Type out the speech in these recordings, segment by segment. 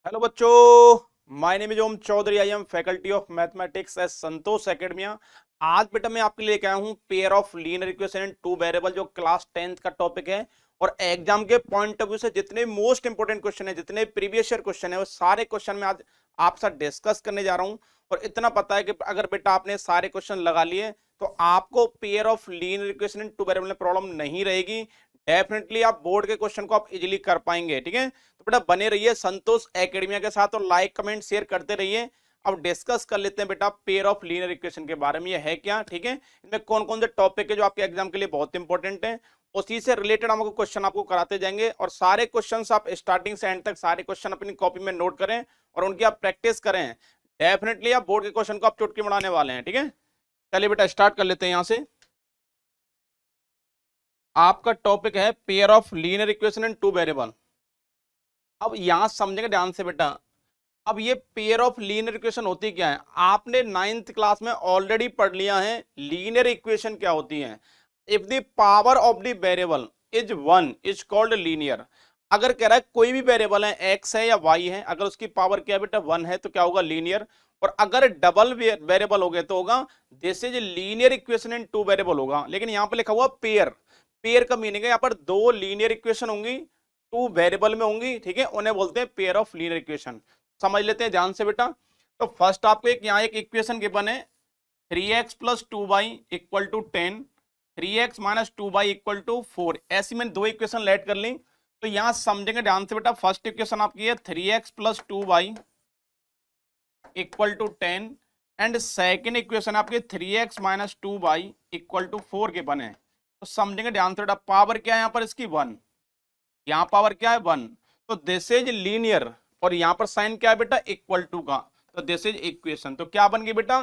Hello बच्चों, my name is Om Chaudhary. I am faculty of mathematics at Santosh Academia. आज बेटा मैं आपके लिए लेके आया हूँ pair of linear equation in two variable, जो क्लास 10th का टॉपिक है। और एग्जाम के पॉइंट ऑफ व्यू से जितने मोस्ट इंपोर्टेंट क्वेश्चन है, जितने प्रीवियस ईयर क्वेश्चन है, वो सारे क्वेश्चन मैं आज आपके साथ डिस्कस करने जा रहा हूँ। और इतना पता है कि अगर बेटा आपने सारे क्वेश्चन लगा लिए तो आपको pair of linear equation in two variable में प्रॉब्लम नहीं रहेगी। डेफिनेटली आप बोर्ड के क्वेश्चन को आप इजीली कर पाएंगे। ठीक है, तो बेटा बने रहिए संतोष एकेडमिया के साथ और लाइक कमेंट शेयर करते रहिए। अब डिस्कस कर लेते हैं बेटा पेयर ऑफ लीनियर इक्वेशन के बारे में। ये है क्या, ठीक है, इसमें कौन कौन से टॉपिक है जो आपके एग्जाम के लिए बहुत इंपॉर्टेंट है, उसी से रिलेटेड हम क्वेश्चन आपको कराते जाएंगे। और सारे क्वेश्चन आप स्टार्टिंग से एंड तक सारे क्वेश्चन अपनी कॉपी में नोट करें और उनकी आप प्रैक्टिस करें। डेफिनेटली आप बोर्ड के क्वेश्चन को आप चुटकी बनाने वाले हैं। ठीक है, चलिए बेटा स्टार्ट कर लेते हैं। यहां से आपका टॉपिक है pair of linear equation in two variable. अब यहां समझेंगे ध्यान से बेटा। अब ये पेयर ऑफ लीनियर इक्वेशन होती क्या है, आपने 9th क्लास में ऑलरेडी पढ़ लिया है। लीनियर इक्वेशन क्या होती है? If the power of the variable is one is called linear. अगर कह रहा है कोई भी वेरिएबल है, एक्स है या वाई है, अगर उसकी पावर क्या है बेटा, वन है, तो क्या होगा, लीनियर। और अगर डबल वेरिएबल हो गए तो होगा this is linear equation in two variable होगा। लेकिन यहाँ पे लिखा हुआ पेयर। पेयर का मीनिंग है यहाँ पर दो लीनियर इक्वेशन होंगी, टू वेरिएबल में होंगी। ठीक है, उन्हें बोलते हैं पेयर ऑफ लीनियर इक्वेशन। समझ लेते हैं ध्यान से बेटा। तो फर्स्ट आपको एक यहाँ एक इक्वेशन गिवन है, 3x plus 2y equal to 10, 3x minus 2y equal to 4। ऐसी मैंने दो इक्वेशन लेट कर ली। तो यहाँ समझेंगे ध्यान से बेटा। फर्स्ट इक्वेशन आपकी है 3x plus 2y equal to 10 and second equation आपकी 3x minus 2y equal to 4 के बने। तो समझेंगे ध्यान से बेटा, पावर क्या है यहाँ पर इसकी, 1। यहाँ पावर क्या है, 1। तो दिस इज लीनियर। और यहाँ पर साइन क्या है बेटा, इक्वल टू का। तो दिस इज इक्वेशन। तो क्या बन गई बेटा,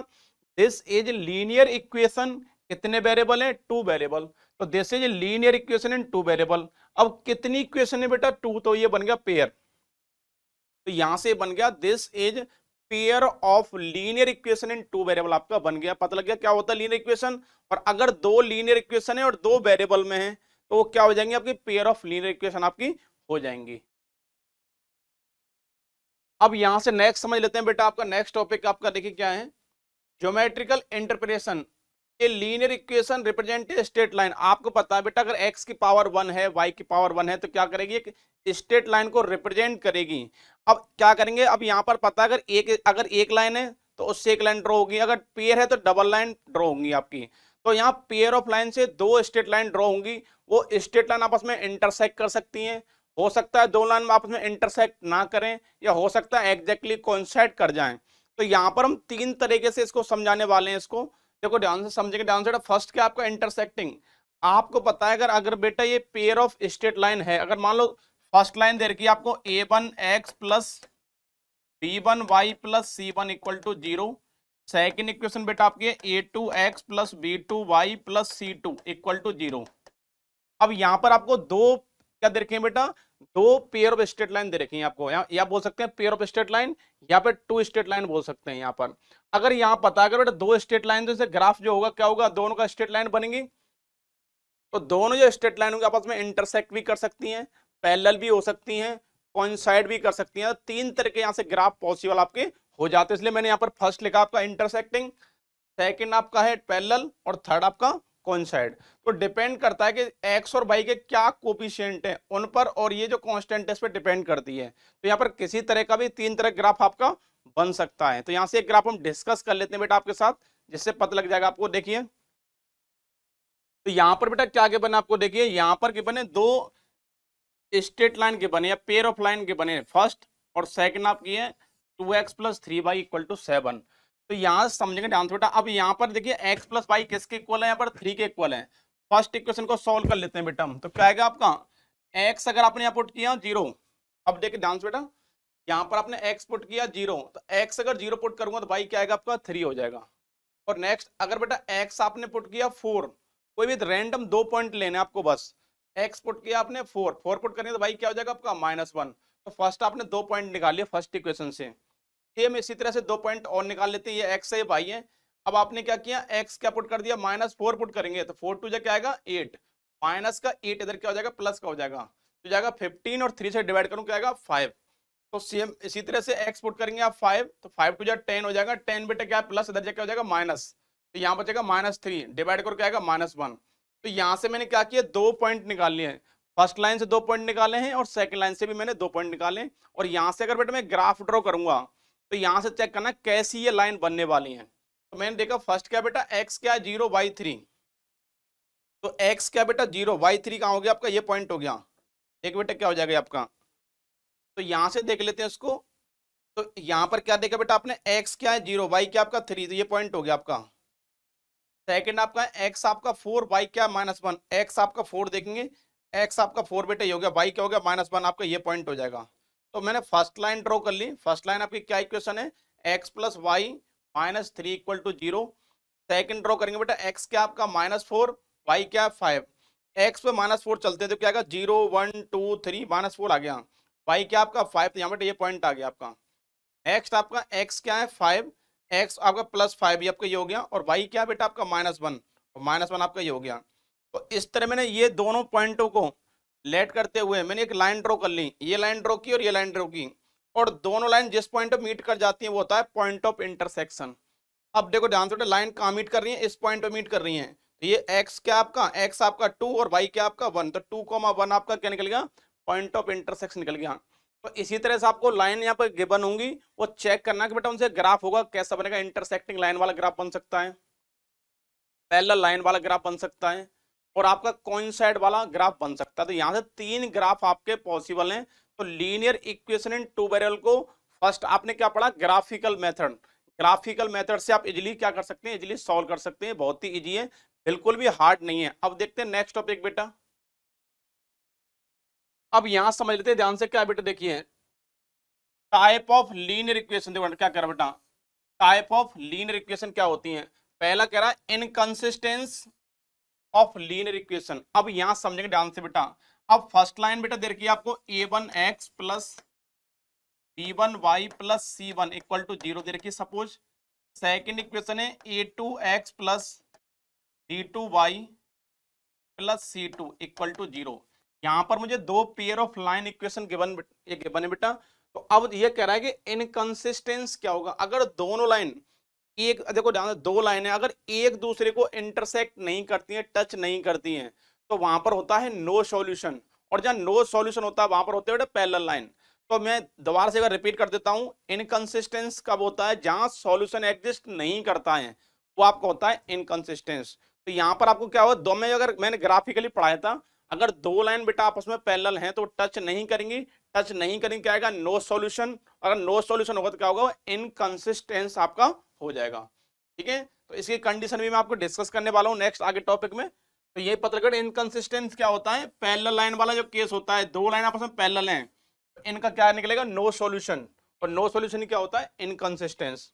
दिस इज लीनियर इक्वेशन। कितने वेरिएबल है, टू वेरिएबल। तो this is linear equation in two variable. अब कितनी इक्वेशन है बेटा, टू। तो ये बन गया पेयर। तो यहां से बन गया this is pair of linear equation in two variable. आपका बन गया, पता लग गया क्या होता है लीनियर इक्वेशन। और अगर दो लीनियर इक्वेशन है और दो वेरिएबल में है तो वो क्या हो जाएंगे, आपकी पेयर ऑफ लीनियर इक्वेशन आपकी हो जाएंगी। अब यहां से नेक्स्ट समझ लेते हैं बेटा। आपका नेक्स्ट टॉपिक आपका देखिए क्या है, ज्योमेट्रिकल इंटरप्रिटेशन। ये linear equation represent straight line. आपको पता है बेटा, अगर x की पावर 1 है, y की पावर 1 है, तो क्या करेगी, एक स्ट्रेट लाइन को रिप्रेजेंट करेगी। अब क्या करेंगे, अब यहां पर पता है अगर एक लाइन है तो उससे एक लाइन ड्रॉ होगी, अगर पेयर है तो डबल लाइन ड्रॉ होंगी आपकी। तो यहाँ पेयर ऑफ लाइन से दो स्ट्रेट लाइन ड्रॉ होंगी। वो स्ट्रेट लाइन आपस में इंटरसेक्ट कर सकती हैं। हो सकता है दो लाइन आपस में इंटरसेक्ट ना करें, या हो सकता है एग्जैक्टली कोइंसाइड कर जाएं। तो यहां पर हम तीन तरीके से इसको समझाने वाले हैं। इसको देखो ध्यान से समझेंगे, ध्यान से। फर्स्ट क्या आपका इंटरसेक्टिंग। आपको पता है अगर बेटा ये पेयर ऑफ स्ट्रेट लाइन है, अगर मान लो फर्स्ट लाइन दे रखी है आपको a1x plus b1y plus c1 equal to 0। Second equation बेटा आपकी है a2x plus b2y plus c2 equal to 0। अब यहां पर आपको दो क्या दे रखे हैं बेटा, दो पेयर ऑफ स्ट्रेट लाइन दे रखी हैं आपको। या बोल सकते हैं पेयर ऑफ स्ट्रेट लाइन, या फिर टू स्ट्रेट लाइन बोल सकते हैं। यहाँ पर अगर यहाँ पता अगर बेटा दो स्ट्रेट लाइन, तो इसे ग्राफ जो होगा क्या होगा, दोनों का स्ट्रेट लाइन बनेगी। तो दोनों जो स्ट्रेट लाइन होंगी आपस में इंटरसेक्ट भी कर सकती हैं, पैरेलल भी हो सकती हैं, कोइंसाइड भी कर सकती हैं। तीन तरह के यहाँ से ग्राफ पॉसिबल आपके हो जाते हैं। इसलिए मैंने यहाँ पर फर्स्ट लिखा आपका इंटरसेक्टिंग, सेकंड आपका है पैरेलल, और थर्ड आपका कोइंसाइड। तो डिपेंड करता है कि एक्स और वाई के क्या कोफिशिएंट हैं उन पर, और ये जो कांस्टेंट है इस पर डिपेंड करती है। तो यहाँ पर किसी तरह का भी तीन तरह ग्राफ आपका बन सकता है। तो यहाँ से एक ग्राफ हम डिस्कस कर लेते हैं बेटा आपके साथ, जिससे पता लग जाएगा आपको। देखिए तो यहाँ पर बेटा क्या गिवन है आपको, देखिए यहाँ पर गिवन है दो स्ट्रेट लाइन के बने या पेयर ऑफ लाइन के बने। फर्स्ट और सेकंड आपकी है 2x plus 3y equal to 7। तो यहाँ समझेंगे ध्यान से बेटा। अब यहाँ पर देखिए x प्लस वाई किसके इक्वल है, यहाँ पर 3 के इक्वल है। फर्स्ट इक्वेशन को सॉल्व कर लेते हैं बेटा हम। तो क्या आएगा आपका, x अगर आपने यहाँ पुट किया 0। अब देखिए ध्यान से बेटा, यहाँ पर आपने x पुट किया 0, तो x अगर 0 पुट करूंगा तो y क्या आएगा आपका, 3 हो जाएगा। और नेक्स्ट अगर बेटा x आपने पुट किया 4, कोई भी रैंडम दो पॉइंट लेने आपको, बस x पुट किया आपने 4 पुट करने तो भाई क्या हो जाएगा आपका, -1। तो फर्स्ट आपने दो पॉइंट निकाल लिया फर्स्ट इक्वेशन से। सेम इसी तरह से दो पॉइंट और निकाल लेते हैं, ये x है ये y है। अब आपने क्या किया, x क्या पुट कर दिया, -4 पुट करेंगे तो 4 2 क्या आएगा 8, माइनस का 8 इधर क्या हो जाएगा, प्लस का हो जाएगा। तो जाएगा 15 और 3 से डिवाइड करूं क्या आएगा 5। तो सेम इसी तरह से एक्स पुट करेंगे आप 5, तो 5 टू जा 10 हो जाएगा, 10 बेटा क्या प्लस, इधर क्या हो जाएगा माइनस, तो यहाँ बचेगा -3 डिवाइड कर क्या आएगा -1। तो यहाँ से मैंने क्या किया, 2 पॉइंट निकाल लिए हैं, फर्स्ट लाइन से 2 पॉइंट निकाले हैं और सेकंड लाइन से भी मैंने 2 पॉइंट निकाले हैं। और यहाँ से अगर बेटा मैं ग्राफ ड्रॉ करूंगा तो यहाँ से चेक करना कैसी ये लाइन बनने वाली है। तो मैंने देखा फर्स्ट क्या बेटा एक्स क्या 0, y 3, तो एक्स क्या बेटा 0, y 3 कहाँ हो गया आपका, ये पॉइंट हो गया, एक बेटा क्या हो जाएगा आपका। तो यहां से देख लेते हैं उसको, तो यहां पर क्या देखा बेटा आपने, x क्या है 0, y क्या आपका 3, तो ये पॉइंट हो गया आपका। सेकंड आपका x आपका 4, y क्या -1, x आपका 4 देखेंगे, x आपका 4 बेटा ये हो गया, y क्या हो गया -1 आपका, ये पॉइंट हो जाएगा। तो मैंने फर्स्ट लाइन ड्रॉ कर ली, फर्स्ट लाइन आपकी क्या इक्वेशन है, x + y -3 = 0। सेकंड ड्रॉ करेंगे बेटा x क्या आपका -4, y क्या 5, x पे -4 चलते हैं तो क्या आएगा 0 1 2 3 -4 आ गया, y क्या आपका 5, तो यहाँ पे ये पॉइंट आ गया आपका। नेक्स्ट आपका x क्या है 5, x आपका +5 ये आपका ये हो गया, और y क्या बेटा आपका -1, और -1 आपका ये हो गया। तो इस तरह मैंने ये दोनों पॉइंटों को लेट करते हुए मैंने एक लाइन ड्रॉ कर ली, ये लाइन ड्रॉ की और ये लाइन ड्रॉ की, और दोनों लाइन जिस पॉइंट पे मीट कर जाती है वो होता है पॉइंट ऑफ इंटरसेक्शन। अब देखो ध्यान से, लाइन कहाँ मीट कर रही है, इस पॉइंट पे मीट कर रही है, तो ये x क्या आपका, x आपका 2 और y क्या आपका 1, तो 2, 1 आपका क्या निकल गया, पॉइंट ऑफ इंटरसेक्शन निकल गया। तो इसी तरह से आपको लाइन यहाँ पर गिवन होंगी, वो चेक करना कि बेटा उनसे ग्राफ होगा कैसा बनेगा, इंटरसेक्टिंग लाइन वाला ग्राफ बन सकता है, पैरेलल लाइन वाला ग्राफ बन सकता है, और आपका कोइंसाइड वाला ग्राफ बन सकता है। तो यहाँ से 3 ग्राफ आपके पॉसिबल हैं। तो लीनियर इक्वेशन इन 2 वेरिएबल को फर्स्ट आपने क्या पढ़ा, ग्राफिकल मेथड, ग्राफिकल मेथड से आप इजीली क्या कर सकते हैं, इजीली सॉल्व कर सकते हैं, बहुत ही इजी है, बिल्कुल भी हार्ड नहीं है। अब देखते हैं नेक्स्ट टॉपिक बेटा। अब यहां समझ लेते हैं ध्यान से, क्या बेटा देखिए, टाइप ऑफ लीनियर इक्वेशन, देखो क्या कर बेटा, टाइप ऑफ लीनियर इक्वेशन क्या होती है। पहला कह रहा है इनकंसिस्टेंस ऑफ लीनियर इक्वेशन। अब यहां समझेंगे ध्यान से बेटा। अब फर्स्ट लाइन बेटा दे रखी है आपको a1x + b1y + c1 = 0 दे रखी है सपोज। सेकंड इक्वेशन है a2x + b2y + c2 = 0। यहां पर मुझे 2 pair of line equation given है बेटा। तो अब ये कह रहा है कि इनकंसिस्टेंस क्या होगा, अगर दोनों लाइन एक, देखो ध्यान से, 2 लाइनें अगर एक दूसरे को इंटरसेक्ट नहीं करती हैं, टच नहीं करती हैं, तो वहां पर होता है नो सॉल्यूशन, और जहां नो सॉल्यूशन होता है वहां पर होते हैं पैरेलल लाइन। तो मैं दोबारा से एक बार रिपीट कर देता हूं, इनकंसिस्टेंस कब होता है, जहां सॉल्यूशन एग्जिस्ट नहीं करता है, वो आपको होता है इनकंसिस्टेंस। तो यहां पर आपको क्या हुआ, दो में अगर मैंने ग्राफिकली पढ़ाया था, अगर 2 लाइन बेटा आपस में पैरेलल हैं तो टच नहीं करेंगी, टच नहीं करेंगे क्या आएगा, नो सॉल्यूशन। अगर नो सॉल्यूशन होगा तो क्या होगा, इनकंसिस्टेंस आपका हो जाएगा। ठीक है, तो इसकी कंडीशन भी मैं आपको डिस्कस करने वाला हूं नेक्स्ट आगे टॉपिक में। तो ये पता कर इनकंसिस्टेंस क्या होता है, पैरेलल लाइन वाला जो केस होता है, 2 लाइन आपस में पैरेलल हैं, तो इनका क्या निकलेगा, नो सॉल्यूशन, और नो सॉल्यूशन क्या होता है, इनकंसिस्टेंस।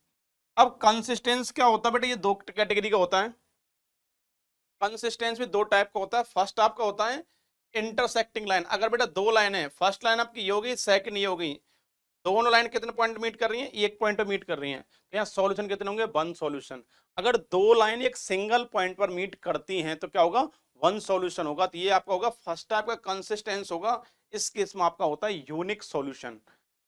अब कंसिस्टेंस क्या होता है बेटा, ये 2 कैटेगरी का होता है। कंसिस्टेंस भी 2 टाइप का होता है। फर्स्ट आपका होता है इंटरसेक्टिंग लाइन, अगर बेटा 2 लाइन है, फर्स्ट लाइन आपकी ये होगी, सेकंड ये होगी, दोनों लाइन कितने पॉइंट मीट कर रही हैं, एक पॉइंट पे मीट कर रही हैं, तो यहाँ सॉल्यूशन कितने होंगे, 1 सॉल्यूशन। अगर 2 लाइन एक सिंगल पॉइंट पर मीट करती हैं तो क्या होगा, 1 सॉल्यूशन होगा। तो ये आपका होगा फर्स्ट टाइप का कंसिस्टेंस होगा, इस केस में आपका होता है यूनिक सॉल्यूशन।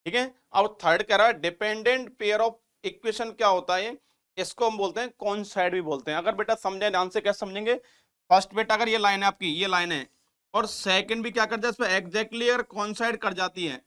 ठीक है, अब थर्ड कह रहा है डिपेंडेंट पेयर ऑफ इक्वेशन, क्या होता है, इसको हम बोलते हैं कोइंसाइड भी बोलते हैं। अगर बेटा समझे ध्यान से, क्या समझेंगे, फर्स्ट बेटा अगर ये लाइन है आपकी, ये लाइन है, और सेकंड भी क्या कर जाए इस पर एग्जैक्टली अगर कोइंसाइड कर जाती है,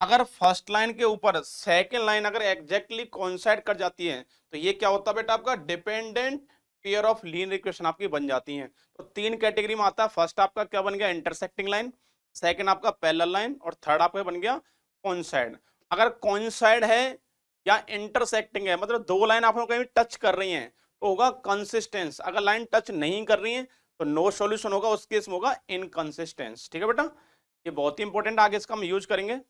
अगर फर्स्ट लाइन के ऊपर सेकंड लाइन अगर एग्जैक्टली कोइंसाइड कर जाती है, तो ये क्या होता है बेटा आपका dependent pair of linear equation आपकी बन जाती हैं। तो 3 कैटेगरी में आता है, फर्स्ट आपका क्या बन गया, इंटरसेक्टिंग लाइन, सेकंड आपका पैरेलल लाइन, और थर्ड आपका बन गया कोइंसाइड। अगर कोइंसाइड है या इंटरसेक्टिंग है, मतलब 2 लाइन आप कहीं टच कर रही हैं, तो होगा कंसिस्टेंस। अगर लाइन टच नहीं कर रही है तो नो सॉल्यूशन होगा, उस केस में होगा इनकंसिस्टेंस। ठीक है बेटा, ये बहुत ही इंपॉर्टेंट, आगे इसका हम यूज करेंगे।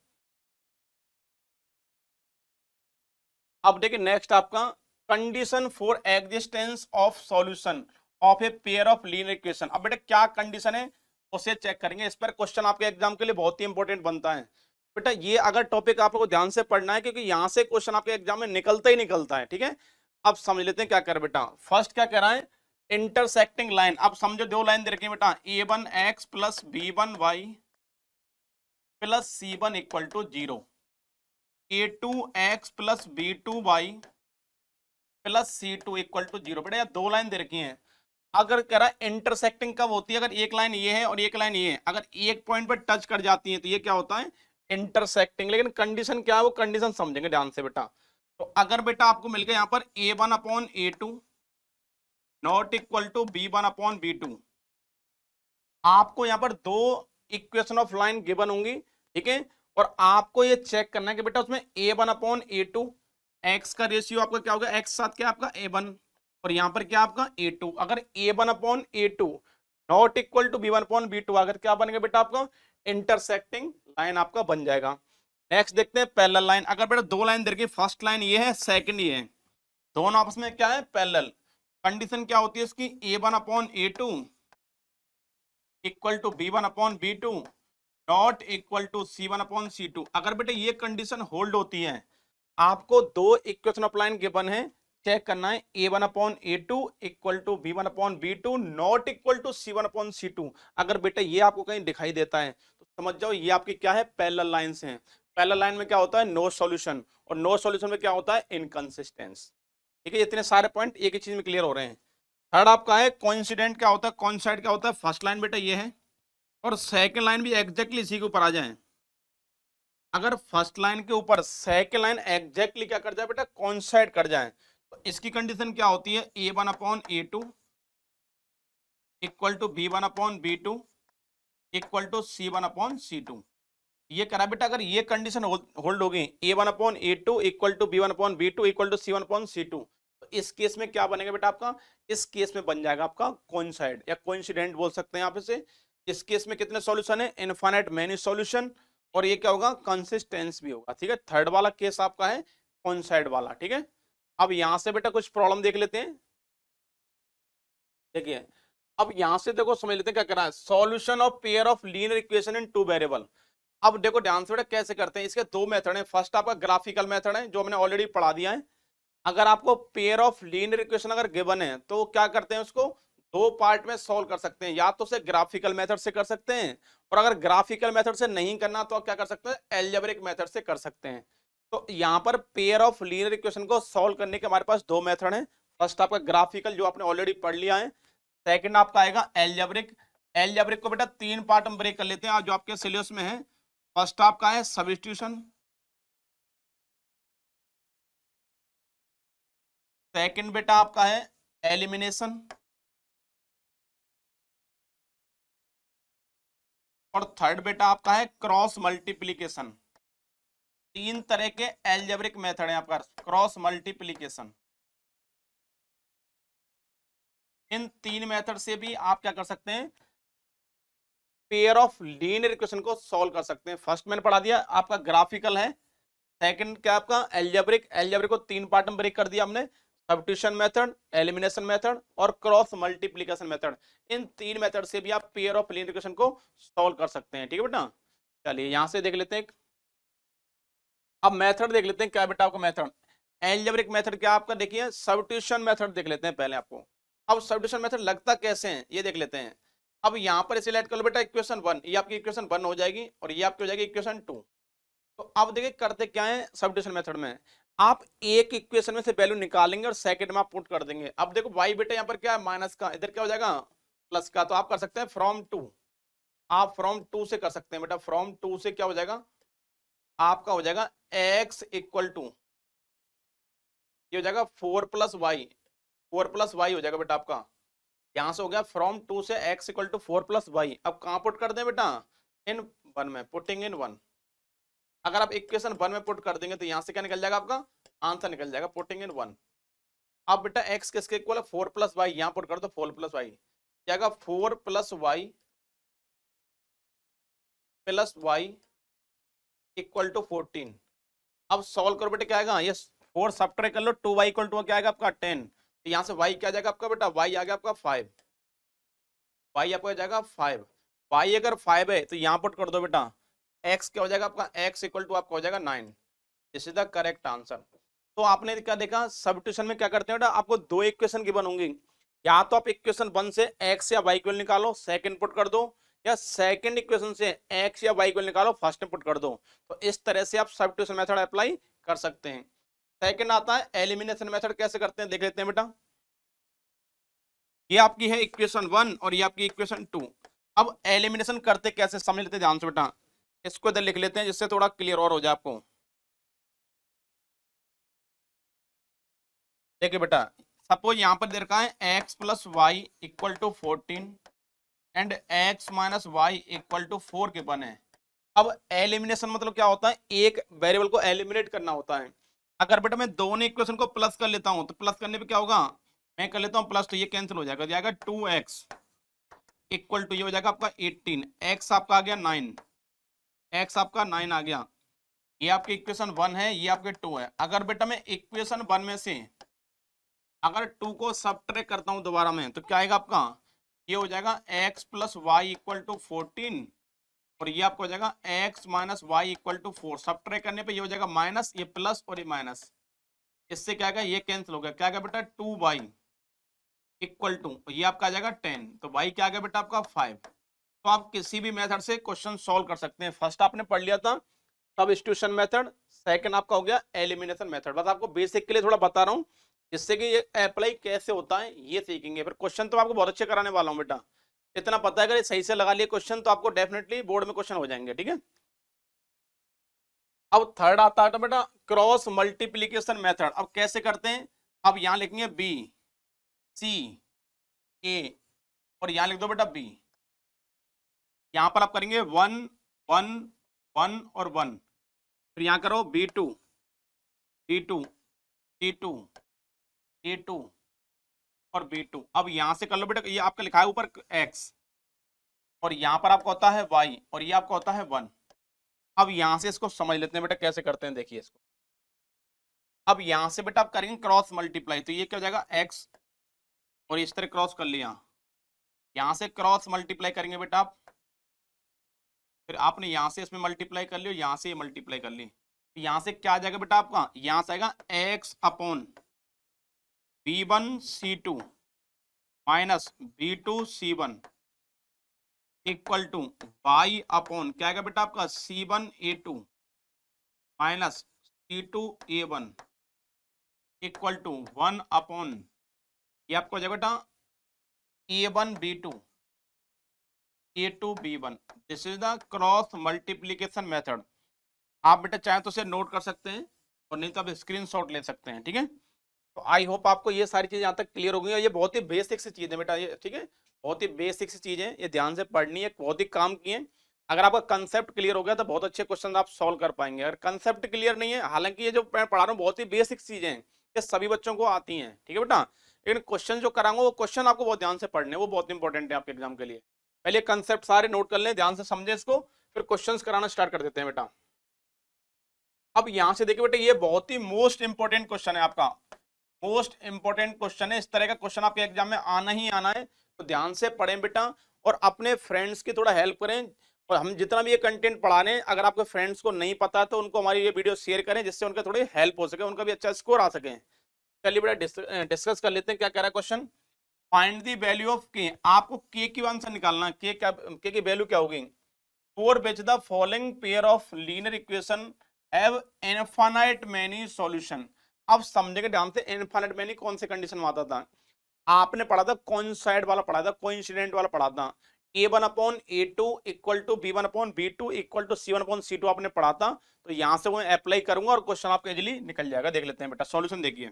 अब देखिए नेक्स्ट आपका condition for existence of solution of a pair of linear equation. अब बेटा क्या कंडीशन है उसे चेक करेंगे, इस पर क्वेश्चन आपके एग्जाम के लिए बहुत ही इंपॉर्टेंट बनता है बेटा। ये अगर टॉपिक आपको ध्यान से पढ़ना है, क्योंकि यहां से क्वेश्चन आपके एग्जाम में निकलता ही निकलता है। ठीक है, अब समझ लेते हैं क्या कर बेटा। फर्स्ट क्या कह रहा है, इंटरसेक्टिंग लाइन। अब समझो 2 लाइन दे रखी है बेटा, a1x + b1y + c1 = 0। a2x plus b2y plus c2 equal to 0। बेटा दो लाइन दे रखी हैं, अगर कह रहा है इंटरसेक्टिंग कब होती है, अगर एक लाइन ये है और एक लाइन ये है, अगर एक पॉइंट पर टच कर जाती है तो ये क्या होता है, इंटरसेक्टिंग। लेकिन कंडीशन क्या है, वो कंडीशन समझेंगे ध्यान से बेटा। तो अगर बेटा आपको मिल गया यहाँ पर a1 upon a2 not equal to b1 upon b2, आपको यहाँ पर दो इक्वेशन ऑफ लाइन गिवन होंगी, ठीक है, और आपको ये चेक करना है कि बेटा उसमें a1 अपॉन a2 x का रेशियो आपका क्या होगा, x साथ क्या आपका a1 और यहाँ पर क्या आपका a2। अगर a1 upon a2 not equal to b1 upon b2, अगर क्या बनेगा बेटा आपका इंटरसेक्टिंग लाइन आपका बन जाएगा। नेक्स्ट देखते हैं पैरेलल लाइन। अगर बेटा दो लाइन दे रखी, फर्स्ट लाइन ये है, सेकंड ये है, दोनों आपस में क्या है पैरेलल, कंडीशन क्या होती है इसकी, a1 upon a2 equal to b1 upon b2 not equal to c1 upon c2। अगर बेटा ये कंडीशन होल्ड होती है, आपको दो इक्वेशन ऑफ लाइन गिवन है, चेक करना है a1 upon a2 equal to b1 upon b2 not equal to c1 upon c2। अगर बेटा ये आपको कहीं दिखाई देता है तो समझ जाओ ये आपकी क्या है, पैरेलल लाइंस हैं। पैरेलल लाइन में क्या होता है, नो सॉल्यूशन, और नो सॉल्यूशन में क्या होता है, इनकंसिस्टेंस। ठीक है, इतने सारे पॉइंट एक ही चीज में क्लियर हो रहे हैं। थर्ड आपका है कोइंसिडेंट, क्या होता है, कोइंसाइड क्या होता है, फर्स्ट लाइन बेटा ये है और सेकंड लाइन भी एग्जैक्टली इसी के ऊपर आ जाए। अगर फर्स्ट लाइन के ऊपर सेकंड लाइन एग्जैक्टली क्या कर जाए बेटा, कोइंसाइड कर जाए, तो इसकी कंडीशन क्या होती है, a1 upon a2 equal to b1 upon b2 equal to c1 upon c2। ये करा बेटा, अगर ये कंडीशन होल्ड होगी a1 upon a2 equal to b1 upon b2 equal to c1 upon c2, तो इस केस में क्या बनेगा बेटा आपका, इस केस में बन जाएगा आपका कोइंसाइड या कोइंसिडेंट बोल सकते हैं आप इसे। इस केस में कितने सॉल्यूशन है, इनफाइनाइट मेनी सॉल्यूशन, और ये क्या होगा, कंसिस्टेंस भी होगा। ठीक है, थर्ड वाला केस आपका है कोइंसाइड वाला। ठीक है, अब यहां से बेटा कुछ प्रॉब्लम देख लेते हैं। देखिए अब यहां से देखो समझ लेते हैं क्या करा है, solution of pair of linear equation in two variable. अब देखो ध्यान से बेटा कैसे करते हैं, इसके दो मेथड हैं। फर्स्ट आपका ग्राफिकल मेथड है जो हमने ऑलरेडी पढ़ा दिया है। अगर आपको पेयर ऑफ लीनियर इक्वेशन अगर गिवन है तो क्या करते हैं, उसको दो पार्ट में सॉल्व कर सकते हैं, या तो उसे ग्राफिकल मेथड से कर सकते हैं, और अगर ग्राफिकल मेथड से नहीं करना तो क्या कर सकते हैं, एल्जेब्रिक मेथड से कर सकते हैं। तो यहाँ पर पेयर ऑफ लीनियर इक्वेशन को सॉल्व करने के हमारे पास दो मेथड हैं। फर्स्ट आपका ग्राफिकल जो आपने ऑलरेडी पढ़ लिया है, सेकंड आपका आएगा एल्जेब्रिक। एल्जेब्रिक को बेटा तीन पार्ट में ब्रेक कर लेते हैं जो आपके सिलेबस में है। फर्स्ट आपका है सब्स्टिट्यूशन, सेकंड बेटा आपका है एलिमिनेशन, और थर्ड बेटा आपका है क्रॉस मल्टीप्लीकेशन। तीन तरह के एल्जेब्रिक मेथड है आपका, क्रॉस मल्टीप्लीकेशन। इन तीन मेथड से भी आप क्या कर सकते हैं, पेयर ऑफ लीनियर इक्वेशन को सॉल्व कर सकते हैं। फर्स्ट मैंने पढ़ा दिया आपका ग्राफिकल है, सेकंड क्या आपका एल्जेब्रिक। एल्जेब्रिक को तीन पार्ट में ब्रेक कर दिया हमने, सब्स्टिट्यूशन मेथड, एलिमिनेशन मेथड और क्रॉस मल्टीप्लिकेशन मेथड। इन तीन मेथड से भी आप पेयर ऑफ लीनियर इक्वेशन को सॉल्व कर सकते हैं। ठीक है बेटा, चलिए यहां से देख लेते हैं। अब मेथड देख लेते हैं क्या बेटा आपका मेथड, एल्जेब्रिक मेथड क्या आपका, देखिए सब्स्टिट्यूशन मेथड देख लेते हैं पहले आपको। अब सब्स्टिट्यूशन मेथड लगता कैसे है ये देख लेते हैं। अब यहाँ पर इसे लेट कर लो बेटा इक्वेशन 1, ये आपकी इक्वेशन 1 हो जाएगी और ये आपकी हो जाएगी इक्वेशन 2। तो अब देखिए करते क्या है सब्स्टिट्यूशन मेथड में, आप एक इक्वेशन में से वैल्यू निकालेंगे और सेकंड में आप पुट कर देंगे। अब देखो y बेटा यहाँ पर क्या है माइनस का, इधर क्या हो जाएगा प्लस का, तो आप कर सकते हैं फ्रॉम 2, आप फ्रॉम 2 से कर सकते हैं बेटा। फ्रॉम 2 से क्या हो जाएगा आपका, हो जाएगा x इक्वल टू, ये हो जाएगा 4 प्लस वाई, 4 प्लस वाई हो जाएगा बेटा आपका। यहां से हो गया फ्रॉम 2 से x equal to 4 plus y. अब कहां पुट कर दें बेटा, इन 1 में, पुटिंग इन 1। अगर आप इक्वेशन 1 में पुट कर देंगे तो यहां से क्या निकल जाएगा आपका आंसर निकल जाएगा, पुटिंग इन 1। अब बेटा x किसके इक्वल है, 4 प्लस वाई, यहां पुट कर दो 4 प्लस वाई, जाएगा 4 प्लस वाई इक्वल टू 14। अब सॉल्व करो बेटा क्या आएगा, ये 4 सब्ट्रैक्ट कर लो, 2y इक्वल टू क्या आएगा आपका 10। तो यहां से y क्या जाएगा आपका बेटा, y आ गया आपका 5, y आपका जाएगा 5। y अगर 5 है तो यहां पुट कर दो बेटा, x क्या हो जाएगा आपका, x इक्वल टू आपका हो जाएगा 9। This is the correct answer. तो आपने क्या देखा, सब्स्टिट्यूशन में क्या करते हैं बेटा, आपको दो इक्वेशन गिवन होंगी, या तो आप इक्वेशन 1 से x या y इक्वल निकालो, सेकंड पुट कर दो, या सेकंड इक्वेशन से एक्स या वाई को निकालो, फर्स्ट में पुट कर दो। तो इस तरह से आप सब्स्टिट्यूशन मेथड अप्लाई कर सकते हैं। सेकंड आता है एलिमिनेशन मेथड, कैसे करते हैं देख लेते हैं बेटा। ये आपकी है इक्वेशन 1 और ये आपकी इक्वेशन 2। अब एलिमिनेशन करते कैसे समझ लेते हैं ध्यान से बेटा, इसको इधर लिख लेते हैं जिससे थोड़ा क्लियर और हो जाए आपको। देखिए बेटा, सपोज यहां पर दे रखा है x plus y equal to 14 and x minus y equal to 4 के बने। अब एलिमिनेशन मतलब क्या होता है, एक वेरिएबल को एलिमिनेट करना होता है। अगर बेटा मैं दोनों इक्वेशन को प्लस कर लेता हूं तो प्लस करने पे क्या होगा, मैं कर लेता हूं प्लस, तो ये कैंसिल हो जाएगा, जाएगा 2x इक्वल टू ये हो जाएगा आपका 18, x आपका आ गया 9, x आपका 9 आ गया। ये आपकी इक्वेशन 1 है, ये आपके 2 है। अगर बेटा मैं इक्वेशन 1 में से अगर 2 को सब्ट्रैक्ट करता हूं दोबारा में तो क्या आएगा आपका, ये हो जाएगा x plus y equal to 14 और ये आपको हो जाएगा x minus y equal to 4। Subtract करने पे ये हो जाएगा माइनस, ये प्लस और ये माइनस, इससे क्या आएगा, ये कैंसिल हो गया। क्या आएगा बेटा 2y इक्वल टू, ये आपका आ जाएगा 10, तो y क्या आ गया बेटा आपका 5। तो आप किसी भी मेथड से क्वेश्चन सॉल्व कर सकते हैं। फर्स्ट आपने पढ़ लिया था सब्स्टिट्यूशन मेथड, सेकंड आपका हो गया एलिमिनेशन मेथड। बस आपको बेसिक के लिए थोड़ा बता रहा हूँ, जिससे कि ये अप्लाई कैसे होता है ये सीखेंगे। फिर क्वेश्चन तो आपको बहुत अच्छे कराने वाला हूँ बेटा, इतना पता है अगर सही से लगा लिए क्वेश्चन तो आपको डेफिनेटली बोर्ड में क्वेश्चन हो जाएंगे, ठीक है। अब थर्ड आता है बेटा क्रॉस मल्टीप्लीकेशन मेथड। अब कैसे करते हैं, अब यहां लिखेंगे बी सी ए और यहां लिख दो बेटा बी। यहां पर आप करेंगे 1 1 1 और 1, फिर यहां करो B2 B2 C2 A2 और B2। अब यहां से कर लो बेटा, ये आपका लिखा है ऊपर x और यहां पर आपका होता है y और ये आपका होता है 1। अब यहां से इसको समझ लेते हैं बेटा कैसे करते हैं, देखिए इसको। अब यहां से बेटा आप करेंगे क्रॉस मल्टीप्लाई, तो ये क्या हो जाएगा x और इस तरह क्रॉस कर लिया, यहां से क्रॉस मल्टीप्लाई करेंगे बेटा आप, फिर आपने यहां से इसमें मल्टीप्लाई कर लियो, यहां से मल्टीप्लाई कर ली, यहां से क्या आ जाएगा बेटा आपका, यहां से आएगा x upon B1 C2 minus B2 C1 equal to y upon क्या आएगा बेटा आपका C1 A2 minus C2 A1 equal to 1 upon ये आपको हो जाएगा बेटा A1 B2 A2 B1। This is the cross multiplication method. आप बेटा चाहे तो उसे नोट कर सकते हैं और नहीं तो आप स्क्रीनशॉट ले सकते हैं, ठीक है। तो आई होप आपको ये सारी चीजें यहाँ तक क्लियर हो गई और ये बहुत ही बेसिक सी चीज है बेटा ये, ठीक है। बहुत ही बेसिक सी चीज है, ये ध्यान से पढ़नी है, बहुत ही काम की है। अगर आपका कंसेप्ट क्लियर हो गया तो बहुत अच्छे क्वेश्चन आप सॉल्व कर पाएंगे। अगर कंसेप्ट क्लियर नहीं है, हालांकि ये जो मैं पढ़ा रहा हूँ बहुत ही बेसिक चीजें हैं, ये सभी बच्चों को आती हैं, ठीक है बेटा। लेकिन क्वेश्चन जो कराऊंगा वो क्वेश्चन आपको बहुत ध्यान से पढ़ने, वो बहुत इंपॉर्टेंट है आपके एग्जाम के लिए। पहले कंसेप्ट सारे नोट कर लें, ध्यान से समझे इसको, फिर क्वेश्चंस कराना स्टार्ट कर देते हैं बेटा। अब यहां से देखिए बेटा, ये बहुत ही मोस्ट इंपॉर्टेंट क्वेश्चन है आपका, मोस्ट इंपॉर्टेंट क्वेश्चन है। इस तरह का क्वेश्चन आपके एग्जाम में आना ही आना है, तो ध्यान से पढ़ें बेटा और अपने फ्रेंड्स की थोड़ा हेल्प करें। और हम जितना भी ये कंटेंट पढ़ा रहे हैं, अगर आपके फ्रेंड्स को नहीं पता तो उनको हमारी ये वीडियो शेयर करें, जिससे उनका थोड़ी हेल्प हो सके, उनका भी अच्छा स्कोर आ सके। चलिए बेटा डिस्कस कर लेते हैं क्या कह रहा है question. Find the value of के, आपको के की आंसर निकालना है। के की वैल्यू क्या होगी, for which the following pair of linear equation have infinite many solution. अब समझेंगे ध्यान से, इनफाइनाइट मेनी कौन से कंडीशन में आता था, आपने पढ़ा था कोइंसाइड वाला, पढ़ा था कोइंसिडेंट वाला, पढ़ा था A1 upon A2 equal to B1 upon B2 equal to C1 upon C2 आपने पढ़ा था। तो यहां से वो अप्लाई करूंगा और क्वेश्चन आपका इजीली निकल जाएगा। देख लेते हैं बेटा सॉल्यूशन, देखिए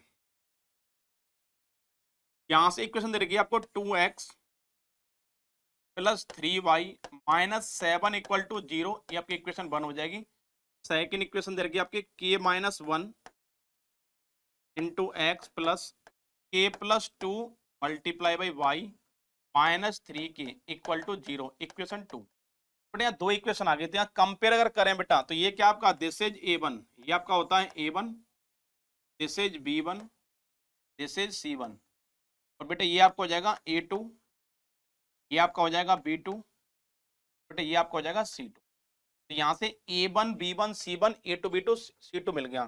यहां से इक्वेशन दे रखी है आपको 2x plus 3y minus 7 equal to 0, ये आपकी इक्वेशन 1 हो जाएगी। सेकेंड इक्वेशन दे रखी है आपकी k minus 1 into x plus k plus 2 multiply by y minus 3k equal to 0, equation 2। बेटा यहाँ दो इक्वेशन आ गए थे, यहाँ कंपेयर अगर करें बेटा तो ये क्या आपका दिस इज A1, ये आपका होता है A1, this is B1, this is C1 और बेटा ये आपका हो जाएगा A2, ये आपका हो जाएगा B2, बेटा ये आपका हो जाएगा C2। तो यहाँ से A1 B1 C1 A2 B2 C2 मिल गया।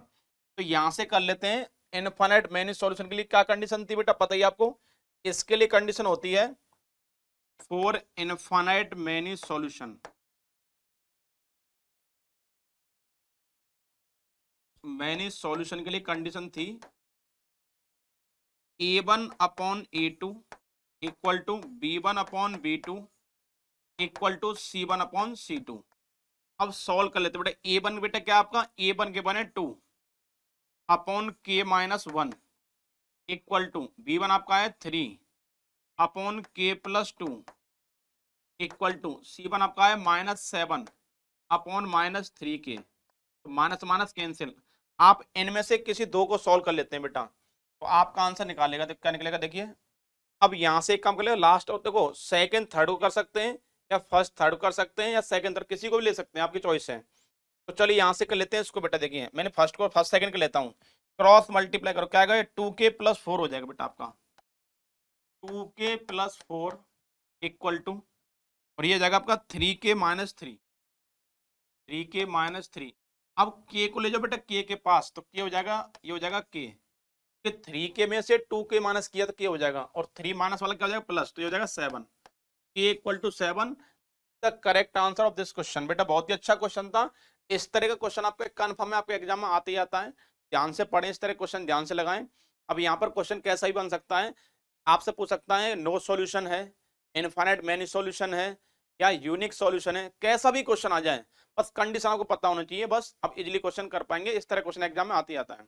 तो यहाँ से कर लेते हैं इनफाइनाइट मेनी सॉल्यूशन के लिए क्या कंडीशन थी बेटा, पता ही आपको। इसके लिए कंडीशन होती है for infinite many solution, many solution के लिए कंडीशन थी A1 upon A2 equal to B1 upon B2 equal to C1 upon C2। अब सॉल्व कर लेते बेटा। A1 बेटा क्या आपका, A1 के बने 2 upon K minus 1 equal to B1 आपका है 3 upon K plus 2 equal to C1 आपका है -7 अपॉन -3K। तो माइनस माइनस कैंसिल। आप इनमें से किसी दो को सॉल्व कर लेते हैं बेटा, तो आपका आंसर निकालेगा। तो क्या निकलेगा देखिए। अब यहां से एक काम कर लेगा लास्ट, और देखो सेकंड थर्ड को कर सकते हैं या फर्स्ट थर्ड को कर सकते हैं या सेकंड थर्ड, किसी को भी ले सकते हैं, आपकी चॉइस है। तो चलिए यहां से कर लेते हैं इसको बेटा। देखिए मैंने फर्स्ट को फर्स्ट सेकंड कर लेता हूँ, क्रॉस मल्टीप्लाई करो, क्या आएगा 2K प्लस 4 हो जाएगा बेटा आपका। 2K प्लस 4 इक्वल टू, और ये जाएगा आपका 3K माइनस 3, 3K माइनस 3। अब K को ले जाओ बेटा K के पास, तो K हो जाएगा, ये हो जाएगा K कि 3K में से 2K माइनस किया तो K हो जाएगा, और 3 माइनस वाला क्या हो जाएगा प्लस, तो ये हो जाएगा 7। K equal to 7 the correct answer of this question. बेटा बहुत ही अच्छा क्वेश्चन था। इस तरह का क्वेश्चन आपको कन्फर्म है, आपके एग्जाम में आते ही आता है। ध्यान से पढ़ें, इस तरह क्वेश्चन ध्यान से लगाएं। अब यहाँ पर क्वेश्चन कैसा भी बन सकता है, आपसे पूछ सकता है नो सॉल्यूशन है, इनफाइनाइट मैनी सॉल्यूशन है, या यूनिक सॉल्यूशन है, कैसा भी क्वेश्चन आ जाए, बस कंडीशन आपको पता होना चाहिए, बस आप इजीली क्वेश्चन कर पाएंगे। इस तरह क्वेश्चन एग्जाम में आते ही आता है।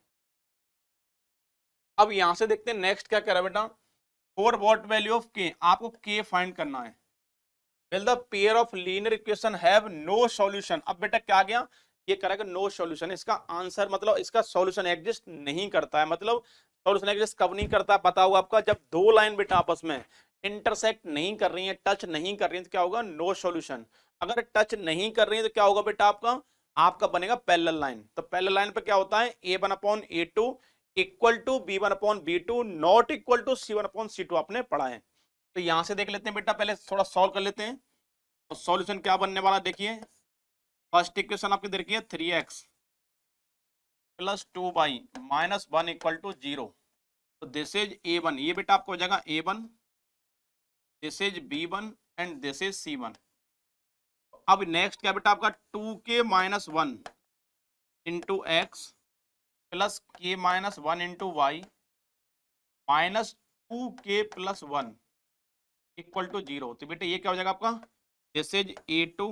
अब यहां से देखते हैं नेक्स्ट क्या कह रहा है बेटा। फॉर व्हाट वैल्यू ऑफ के, आपको के फाइंड करना है। Will the pair of linear equation have no solution. अब बेटा क्या गया, ये करेगा नो सॉल्यूशन। इसका आंसर मतलब इसका सॉल्यूशन एग्जिस्ट नहीं करता है। मतलब सॉल्यूशन एग्जिस्ट कब नहीं करता है पता होगा आपका, जब दो लाइन बेटा आपस में इंटरसेक्ट नहीं कर रही है, टच नहीं कर रही है, तो क्या होगा, नो सॉल्यूशन। अगर टच नहीं कर रही है तो क्या होगा बेटा आपका, आपका बनेगा पैरेलल लाइन। तो पैरेलल लाइन पे क्या होता है, A1 upon A2 equal to B1 upon B2 not equal to C1 upon C2 आपने पढ़ा है। तो यहां से देख लेते हैं बेटा, पहले थोड़ा सॉल्व कर लेते हैं। तो सॉल्यूशन क्या बनने वाला देखिए। फर्स्ट इक्वेशन आपकी देखिए 3x plus 2y minus 1 equal to 0। तो दिस इज A1, ये बेटा आपको हो जाएगा A1, this is B1 and this is C1। अब नेक्स्ट क्या बेटा आपका 2K minus 1 into x plus K minus 1 into y minus 2K plus 1 equal to 0। तो बेटा ये क्या हो जाएगा आपका, this is A2,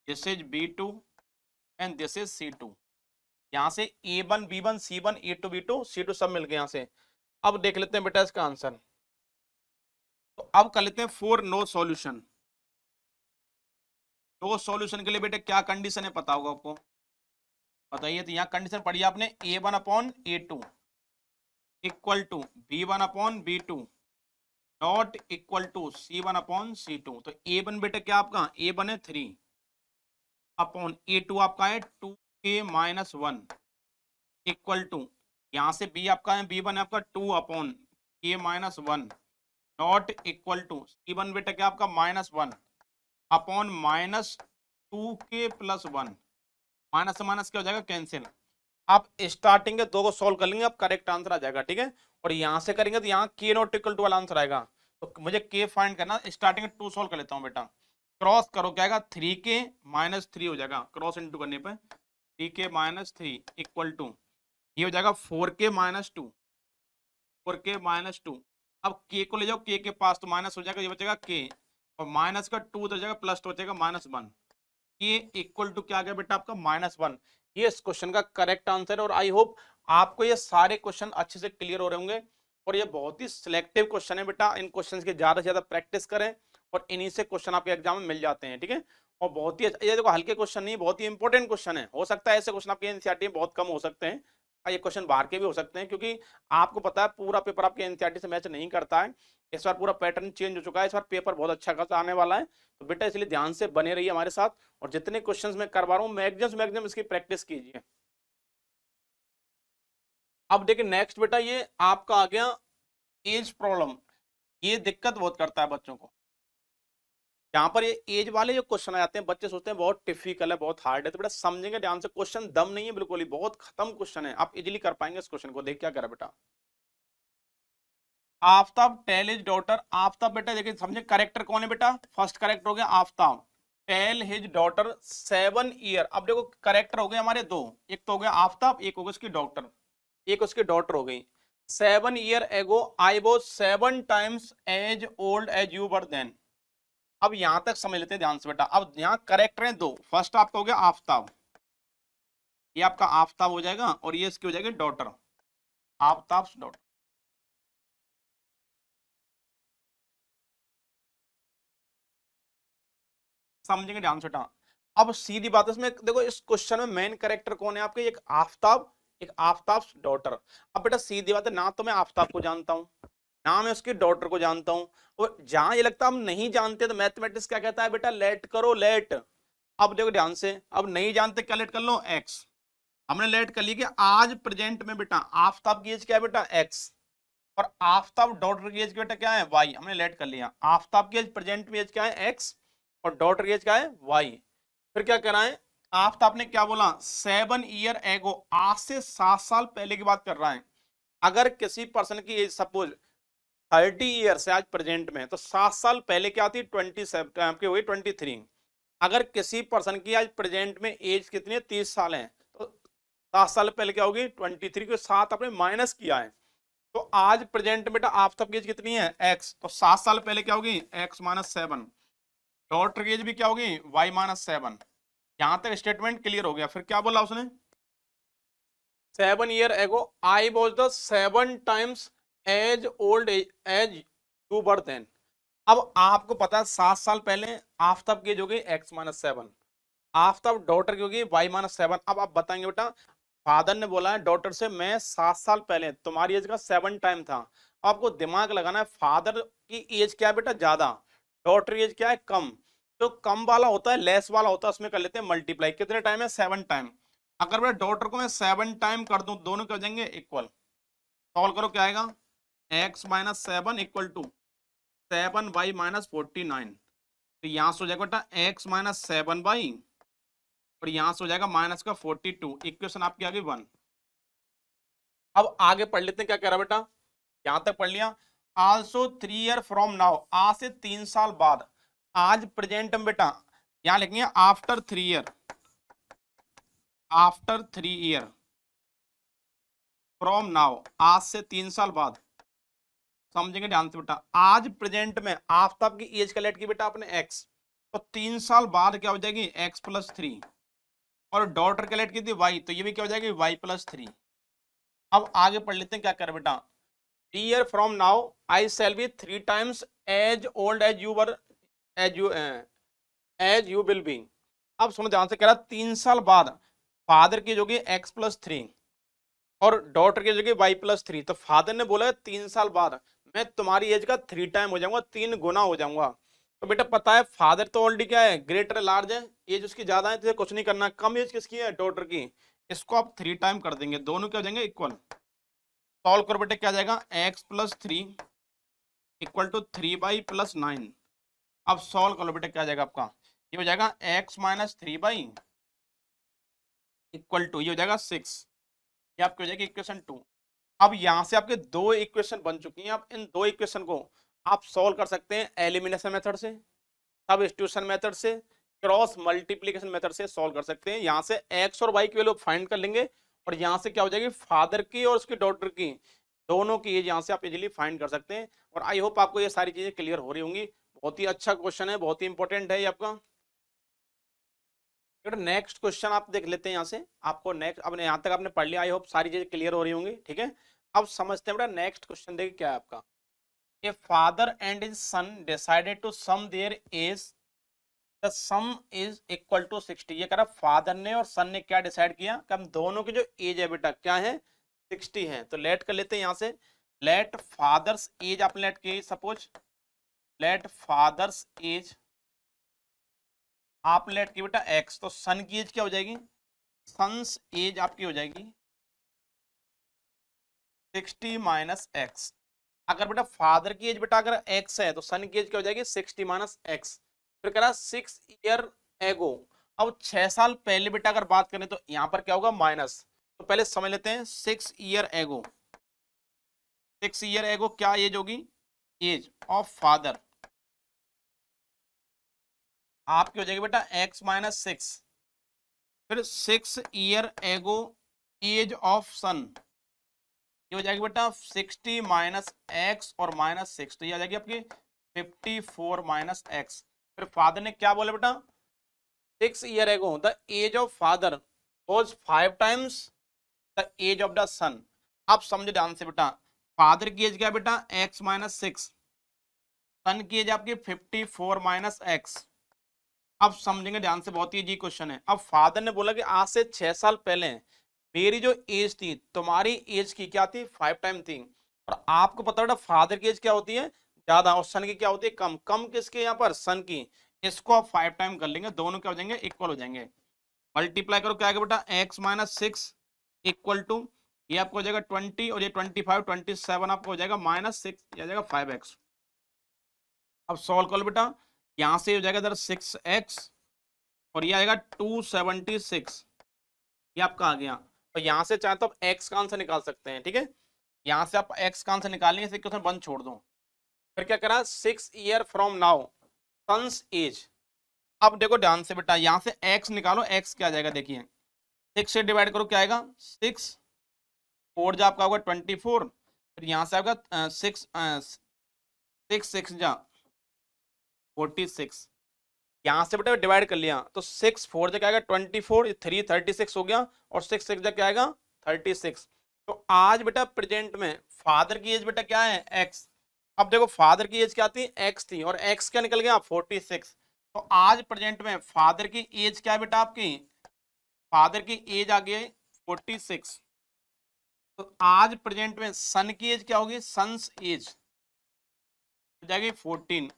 this is B2 and this is C2। यहां से A1 B1 C1 A2 B2 C2 सब मिल गए यहां से। अब देख लेते हैं बेटा इसका आंसर। तो अब कर लेते हैं for no solution. No solution के लिए बेटा क्या कंडीशन है पता होगा आपको, बताइए। तो यहाँ कंडीशन पढ़ी आपने, A1 upon A2 equal to B1 upon B2 not equal to C1 upon C2। तो A1 बेटा क्या आपका, A1 है 3 अपॉन A2 आपका है 2K माइनस 1 इक्वल टू, यहां से B आपका है B1 है आपका 2 upon K minus 1 not equal to C1 बेटा क्या आपका -1 upon minus 2K plus 1। Minus से माइनस क्या हो जाएगा, कैंसिल। आप स्टार्टिंग के दो को सॉल्व कर लेंगे, आप करेक्ट आंसर आ जाएगा, ठीक है। और यहां से करेंगे तो यहाँ K नॉट इक्वल टू वाला आंसर आएगा। तो मुझे K फाइंड करना, स्टार्टिंग में 2 सॉल्व कर लेता हूँ बेटा। क्रॉस करो क्या आएगा, 3K माइनस 3 हो जाएगा, क्रॉस इंटू करने पर 3K माइनस 3 इक्वल टू, ये हो जाएगा 4K माइनस 2, 4K माइनस 2। अब K को ले जाओ K के पास, तो माइनस हो जाएगा, ये बचेगा K, और माइनस का 2 तो हो जाएगा प्लस, तो हो जाएगा -1। ये इक्वल टू क्या आ गया बेटा आपका, -1। ये इस क्वेश्चन का करेक्ट आंसर है। और आई होप आपको ये सारे क्वेश्चन अच्छे से क्लियर हो रहे होंगे। और ये बहुत ही सिलेक्टिव क्वेश्चन है बेटा, इन क्वेश्चन की ज्यादा से ज्यादा प्रैक्टिस करें, और इन्हीं से क्वेश्चन आपके एग्जाम में मिल जाते हैं, ठीक है। और बहुत ही ये देखो हल्के क्वेश्चन नहीं, बहुत ही इंपॉर्टेंट क्वेश्चन है। हो सकता है ऐसे क्वेश्चन आपके एनसीईआरटी में बहुत कम हो सकते हैं, ये क्वेश्चन बाहर के भी हो सकते हैं, क्योंकि आपको पता है पूरा पेपर आपके एनसीईआरटी से मैच नहीं करता है। इस बार पूरा पैटर्न चेंज हो चुका है, इस बार पेपर बहुत अच्छा खासा आने वाला है। तो बेटा इसलिए ध्यान से बने रहिए हमारे साथ, और जितने क्वेश्चंस मैं करवा रहा हूँ मैक्सिमम इसकी प्रैक्टिस कीजिए। अब देखिए नेक्स्ट बेटा, ये आपका आ गया एज प्रॉब्लम। ये दिक्कत बहुत करता है बच्चों को। यहाँ पर ये एज वाले जो क्वेश्चन आ जाते हैं, बच्चे सोचते हैं बहुत टिपिकल है, बहुत हार्ड है। तो बेटा समझेंगे ध्यान से, क्वेश्चन दम नहीं है बिल्कुल ही, बहुत खत्म क्वेश्चन है, आप इजीली कर पाएंगे इस क्वेश्चन को। देख क्या करा बेटा, Aftab tell his daughter, Aftab बेटा देखिए समझे करेक्टर कौन है बेटा, फर्स्ट करेक्टर हो गया Aftab, tell his daughter 7 year. अब देखो करेक्टर हो गए हमारे दो, एक तो हो गया आफ्ताब, एक हो गया उसकी डॉटर, एक उसकी डॉटर हो गई। 7 year ago I was 7 times as old as you were then. अब यहां तक समझ लेते हैं ध्यान से बेटा। अब यहाँ करेक्टर है दो, फर्स्ट आपका हो गया आफ्ताब, ये आपका आफ्ताब हो जाएगा और ये इसकी हो जाएगी डॉटर, आफ्ताब डॉटर। समझेंगे ध्यान से बेटा। अब सीधी बात है इसमें देखो, इस क्वेश्चन में मेन कैरेक्टर कौन है आपके, एक आफ्ताब, एक आफ्ताब डॉटर। अब बेटा सीधी बात है, ना तो मैं आफ्ताब को जानता हूं, ना मैं उसकी डॉटर को जानता हूं, और जहां ये लगता है हम नहीं जानते तो मैथमेटिक्स क्या कहता है बेटा, लेट करो लेट। अब देखो ध्यान से, अब नहीं जानते क्या लेट कर लो, एक्स। हमने लेट कर ली कि आज प्रेजेंट में बेटा आफ्ताब की एज क्या है बेटा, एक्स, और आफ्ताब डॉटर की एज बेटा क्या है, वाई। हमने लेट कर लिया, आफ्ताब की एज प्रेजेंट में एज क्या है, एक्स, और डॉटर की एज क्या है, वाई। फिर क्या करा है, आफ्ताब ने क्या बोला, 7 ईयर एगो, आज से 7 साल पहले की बात कर रहा है। अगर किसी पर्सन की एज सपोज 30 ईयर से आज प्रेजेंट में, तो 7 साल पहले क्या थी, 27 आपकी हुई 23। अगर किसी पर्सन की आज प्रेजेंट में एज कितनी है, 30 साल है, तो 7 साल पहले क्या होगी, 23 के साथ आपने माइनस किया है। तो आज प्रेजेंट बेटा आफ्ताब की एज कितनी है, एक्स, तो 7 साल पहले क्या होगी, x-7। डॉटर की एज भी क्या होगी, y-7। यहां तक स्टेटमेंट क्लियर हो गया। फिर क्या बोला उसने, 7 year ago I was the 7 times as old as you were then. अब आपको पता है 7 साल पहले आफ्ताब की एज होगी x-7, आफ्ताब डॉटर की होगी y-7। अब आप बताएंगे बेटा, फादर ने बोला है डॉटर से मैं 7 साल पहले तुम्हारी एज का 7 टाइम था। आपको दिमाग लगाना है, फादर की एज क्या है बेटा, ज्यादा, डॉटर एज क्या है, कम। तो कम वाला होता है लेस वाला होता है, उसमें कर लेते हैं मल्टीप्लाई, कितने टाइम है, 7 टाइम। अगर बेटा डॉटर को मैं 7 टाइम कर दूं, दोनों क्या हो जाएंगे, इक्वल। सॉल्व करो क्या आएगा, x-7 इक्वल टू 7y-49। तो यहां से हो जाएगा बेटा x-7y, और यहां से हो जाएगा माइनस का 42। इक्वेशन आपकी आ गई 1। अब आगे पढ़ लेते हैं क्या कह रहा बेटा, यहां तक पढ़ लिया। आल्सो 3 ईयर फ्रॉम नाउ, आज से 3 साल बाद, आज प्रेजेंट में बेटा यहां लिखेंगे after 3 year, after 3 year from now, आज से 3 साल बाद। समझेंगे ध्यान से बेटा, आज प्रेजेंट में आफ्ताब की एज कैलकुलेट की बेटा आपने एक्स, तो 3 साल बाद क्या हो जाएगी, x+3, और डॉटर कैलकुलेट की थी वाई, तो ये भी क्या हो जाएगी, y+3। अब आगे पढ़ लेते हैं क्या कर बेटा, year from now I shall be 3 times as old as you were, as you will be. अब सुनो ध्यान से, कह रहा 3 साल बाद फादर की जो कि x+3 और डॉटर की जगह y+3। तो फादर ने बोला है 3 साल बाद मैं तुम्हारी एज का 3 टाइम हो जाऊंगा, 3 गुना हो जाऊंगा। तो बेटा पता है फादर तो ऑलरेडी क्या है, ग्रेटर लार्ज है, एज उसकी ज्यादा है, तो कुछ नहीं करना। कम एज किसकी है, डॉटर की, इसको आप 3 टाइम कर देंगे, दोनों क्या हो जाएंगे, इक्वल। सॉल्व करो बेटे, क्या जाएगा, x+3 इक्वल टू 3y+9। अब सॉल्व कर लो बेटे, क्या जाएगा आपका, ये हो जाएगा x-3y इक्वल टू, ये हो जाएगा 6। ये आपकी हो जाएगी इक्वेशन 2। अब यहां से आपके दो इक्वेशन बन चुकी हैं। अब इन दो इक्वेशन को आप सॉल्व कर सकते हैं एलिमिनेशन मेथड से, सब्स्टिट्यूशन मेथड से, क्रॉस मल्टीप्लिकेशन मेथड से सॉल्व कर सकते हैं। यहां से एक्स और वाई की वैल्यू फाइंड कर लेंगे, और यहां से क्या हो जाएगी, फादर की और उसकी डॉटर की दोनों की एज यहां से आप इजीली फाइंड कर सकते हैं। और आई होप आपको ये सारी चीजें क्लियर हो रही होंगी। बहुत ही अच्छा क्वेश्चन है, बहुत ही इंपॉर्टेंट है ये आपका। नेक्स्ट क्वेश्चन आप देख लेते हैं यहाँ से। आपको नेक्स्ट, अब यहाँ तक आपने पढ़ लिया, आई होप सारी चीजें क्लियर हो रही होंगी, ठीक है। अब समझते हैं बेटा नेक्स्ट क्वेश्चन देखिए क्या है आपका। A father and his son decided to sum their age, the sum is equal to 60। ये कह रहा फादर ने और सन ने क्या डिसाइड किया कि हम दोनों की जो एज है बेटा क्या है, 60 है। तो लेट कर लेते हैं यहाँ से, लेट फादर्स एज, आप लेट की सपोज, लेट फादर्स एज आप लेट की बेटा एक्स, तो सन की एज क्या हो जाएगी, सन्स एज आपकी हो जाएगी 60 माइनस एक्स। अगर बेटा फादर की एज बेटा अगर एक्स है, तो सन की एज क्या हो जाएगी 60 माइनस एक्स। फिर कह रहा 6 ईयर एगो, अब 6 साल पहले बेटा अगर बात करें तो यहाँ पर क्या होगा, माइनस। तो पहले समझ लेते हैं 6 ईयर एगो, 6 ईयर एगो क्या एज होगी, एज ऑफ फादर आपकी हो जाएगी बेटा x माइनस 6, फिर 6 ईयर एगो एज ऑफ सन, ये हो जाएगी बेटा 60 माइनस एक्स और माइनस 6, तो ये आ जाएगी आपकी 54 माइनस एक्स। फिर फादर ने क्या बोला बेटा, 6 year ago the age of father was 5 times the age of the son. आप समझे ध्यान से बेटा, फादर की एज क्या है बेटा x माइनस 6, सन की एज आपकी 54 माइनस एक्स। अब समझेंगे ध्यान से, बहुत ही इजी क्वेश्चन है। अब फादर ने बोला कि आज से 6 साल पहले मेरी जो एज थी तुम्हारी एज की क्या थी, 5 टाइम थी, और आपको पता बेटा फादर की एज क्या होती है ज्यादा और सन की क्या होती है कम। कम किसके यहाँ पर, सन की। इसको आप 5 टाइम कर लेंगे, दोनों क्या हो जाएंगे, इक्वल हो जाएंगे। मल्टीप्लाई करो क्या आएगा बेटा, x माइनस 6 इक्वल टू ये आपको हो जाएगा 20 और ये 25 27 आपको हो जाएगा माइनस 6, ये आ जाएगा 5x। अब सॉल्व कर लो बेटा, यहां से हो जाएगा इधर 6x और ये आएगा 276, ये आपका आ गया। और यहां से चाहे तो आप x का आंसर निकाल सकते हैं, ठीक है। यहां से आप x का आंसर निकालेंगे, इसे क्वेश्चन बंद छोड़ दो। फिर क्या करा, 6 year from now son's age. अब देखो ध्यान से बेटा, यहां से x निकालो, x क्या आ जाएगा देखिए, 6 से डिवाइड करो क्या आएगा 6, 4 जा आपका होगा 24, फिर यहां से आएगा 6 6 जा 46, यहां से बेटा डिवाइड कर लिया तो 6 4 जा क्या आएगा 24, 3 36 हो गया और 6 6 जा क्या आएगा 36। तो आज बेटा प्रेजेंट में फादर की एज बेटा क्या है x। अब देखो फादर की एज क्या थी x थी और x क्या निकल गया 46। तो आज प्रेजेंट में फादर की एज क्या है बेटा आपकी, फादर की एज आ गई 46। तो आज प्रेजेंट में सन की एज क्या होगी, सन्स एज हो जाएगी 14।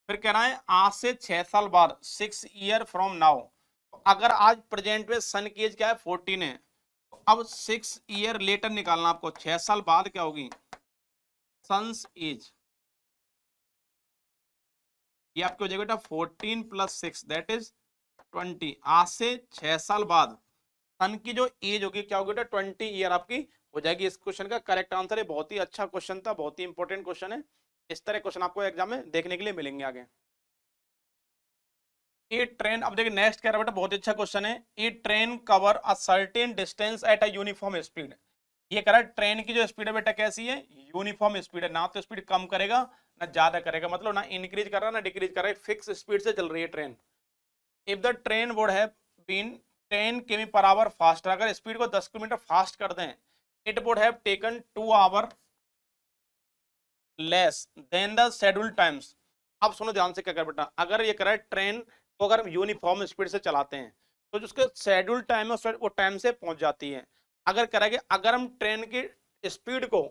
फिर कह रहा है आज से 6 साल बाद 6 ईयर फ्रॉम नाउ। तो अगर आज प्रेजेंट में सन की एज क्या है 14 है, तो अब 6 ईयर लेटर निकालना आपको, 6 साल बाद क्या होगी सन्स एज, ये आपकी हो जाएगी बेटा 14 प्लस 6 दैट इज 20। आज से 6 साल बाद सन की जो एज होगी क्या होगी बेटा 20 ईयर आपकी हो जाएगी। इस क्वेश्चन का करेक्ट आंसर है। बहुत ही अच्छा क्वेश्चन था, बहुत ही इंपॉर्टेंट क्वेश्चन है। इस तरह क्वेश्चन आपको एग्जाम में देखने के लिए मिलेंगे आगे। ए ट्रेन, अब देखिए नेक्स्ट कह रहा है बेटा, बहुत अच्छा क्वेश्चन है। A train cover a certain distance at a uniform speed. ये कह रहा है ट्रेन की जो स्पीड है बेटा कैसी है, यूनिफॉर्म स्पीड है, ना तो स्पीड कम करेगा ना ज्यादा करेगा, मतलब ना इंक्रीज कर रहा ना डिक्रीज कर रहा है, फिक्स स्पीड से चल रही है train. If the train would have been 10 किमी पर आवर फास्टर, अगर स्पीड को 10 किलोमीटर फास्ट कर दें, it would have taken 2 our less than the schedule times. अब सुनो ध्यान से क्या कर बेटा, अगर ये करे ट्रेन को अगर हम यूनिफॉर्म स्पीड से चलाते हैं तो जो उसके शेड्यूल टाइम है वो टाइम से पहुंच जाती है। अगर करेंगे, अगर हम ट्रेन की स्पीड को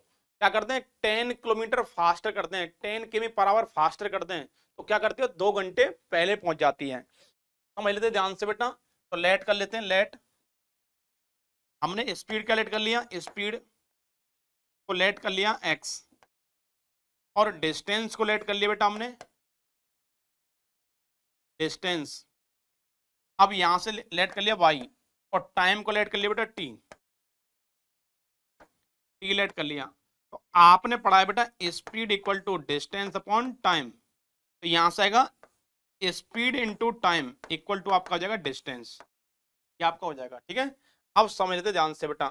क्या करते हैं 10 किलोमीटर फास्टर करते हैं, 10 किमी पर आवर फास्टर करते हैं, तो क्या करती है 2 घंटे पहले पहुंच जाती है। समझ लेते ध्यान से बेटा, तो लेट कर लेते हैं, लेट हमने स्पीड क्या लेट कर लिया, स्पीड को लेट कर लिया x और डिस्टेंस को लेट कर लिया बेटा हमने डिस्टेंस। अब यहां से लेट कर लिया y और टाइम को लेट कर लिया बेटा t, t लेट कर लिया। तो आपने पढ़ा है बेटा speed equal to distance upon time, तो यहां से आएगा speed into time equal to आपका हो जाएगा डिस्टेंस, ये आपका हो जाएगा, ठीक है। अब समझ लेते ध्यान से बेटा,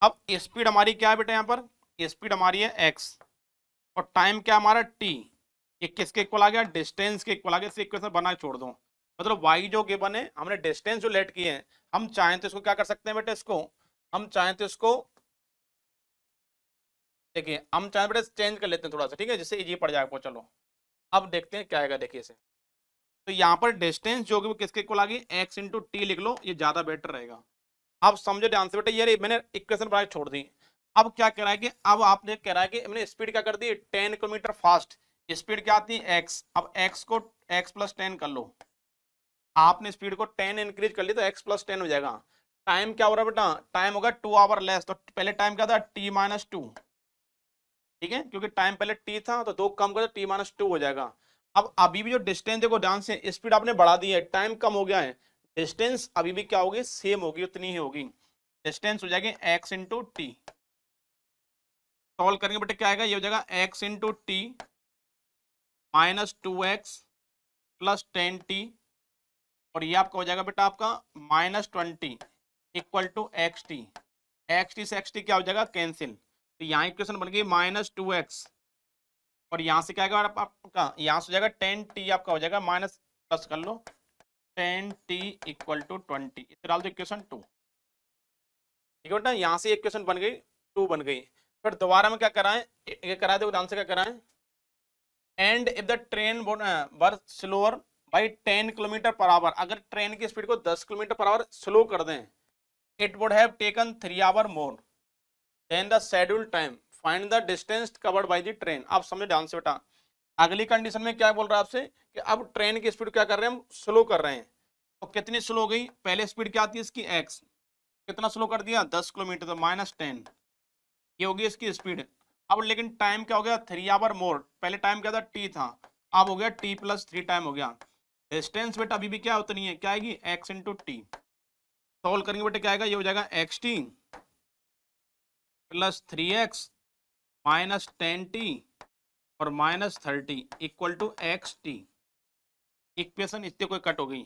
अब स्पीड हमारी क्या है बेटा, यहाँ पर स्पीड हमारी है x और टाइम क्या हमारा t, ये किसके इक्वल आ गया, डिस्टेंस के इक्वल आ गया। इसे इक्वेशन बना छोड़ दो, मतलब y जो गिवन है हमने डिस्टेंस जो लेट किए हैं, हम चाहें तो इसको क्या कर सकते हैं बेटा, इसको हम चाहें तो इसको देखिए हम चाहें बेटा चेंज कर लेते हैं थोड़ा सा, ठीक है, जिससे इजी पड़ जाएगा। चलो अब देखते हैं क्या आएगा, देखिए इसे। तो यहाँ पर डिस्टेंस जो वो किसके इक्वल आ गई, x इंटू टी लिख लो, ये ज्यादा बेटर रहेगा। अब समझो ध्यान से बेटा, ये मैंने इक्वेशन बना छोड़ दी। अब क्या कह रहा है कि अब आपने कह रहा है कि मैंने स्पीड क्या कर दी 10 किलोमीटर फास्ट, स्पीड क्या आती है x, अब x को x प्लस 10 कर लो, आपने स्पीड को 10 इंक्रीज कर ली तो x प्लस 10 हो जाएगा। टाइम क्या हो रहा है बेटा, टाइम होगा 2 आवर लेस, तो पहले टाइम क्या था t माइनस 2, ठीक है, क्योंकि टाइम पहले t था तो 2 कम कर t माइनस 2 हो जाएगा। अब अभी भी जो डिस्टेंस देखो ध्यान से, स्पीड आपने बढ़ा दी है, टाइम कम हो गया है, डिस्टेंस अभी भी क्या होगी सेम होगी, उतनी ही होगी, डिस्टेंस हो जाएगी x इंटू टी। सॉल्व करेंगे बेटा क्या आएगा, ये हो जाएगा x into T minus 2x plus 10t, और ये आपका हो जाएगा बेटा आपका -20 इक्वल टू एक्स टी से एक्स टी क्या हो जाएगा, कैंसिल। तो यहाँ इक्वेशन बन गई -2x, और यहाँ से क्या आएगा आपका, यहाँ से हो जाएगा 10t आपका हो जाएगा माइनस प्लस कर लो 10t इक्वल टू 20, इसे डाल दो इक्वेशन 2। ठीक है बेटा, यहाँ से इक्वेशन बन गई 2 बन गई। फिर दोबारा में क्या कराएं, ये करा दे आंसर क्या कराएं, and if the train were slower by 10 kilometre per hour, अगर ट्रेन की स्पीड को 10 किलोमीटर पर आवर स्लो कर दें, it would have taken 3 hour more than the schedule time, find the distance covered by the train. आप समझे ध्यान से बेटा, अगली कंडीशन में क्या बोल रहा है आपसे कि अब ट्रेन की स्पीड क्या कर रहे हैं, हम स्लो कर रहे हैं। तो कितनी स्लो हो गई, पहले स्पीड क्या आती है इसकी x, कितना स्लो कर दिया 10 किलोमीटर, तो -10, ये होगी इसकी स्पीड। अब लेकिन टाइम क्या हो गया 3 आवर मोर, पहले टाइम क्या था t था, अब हो गया t प्लस 3 टाइम हो गया। डिस्टेंस बेटा अभी भी क्या उतनी है, क्या आएगी x इंटू टी। सॉल्व करेंगे बेटा क्या आएगा, ये हो जाएगा x T plus 3x minus 10t और -30 equal to x t. Equation इससे कोई कट हो गई,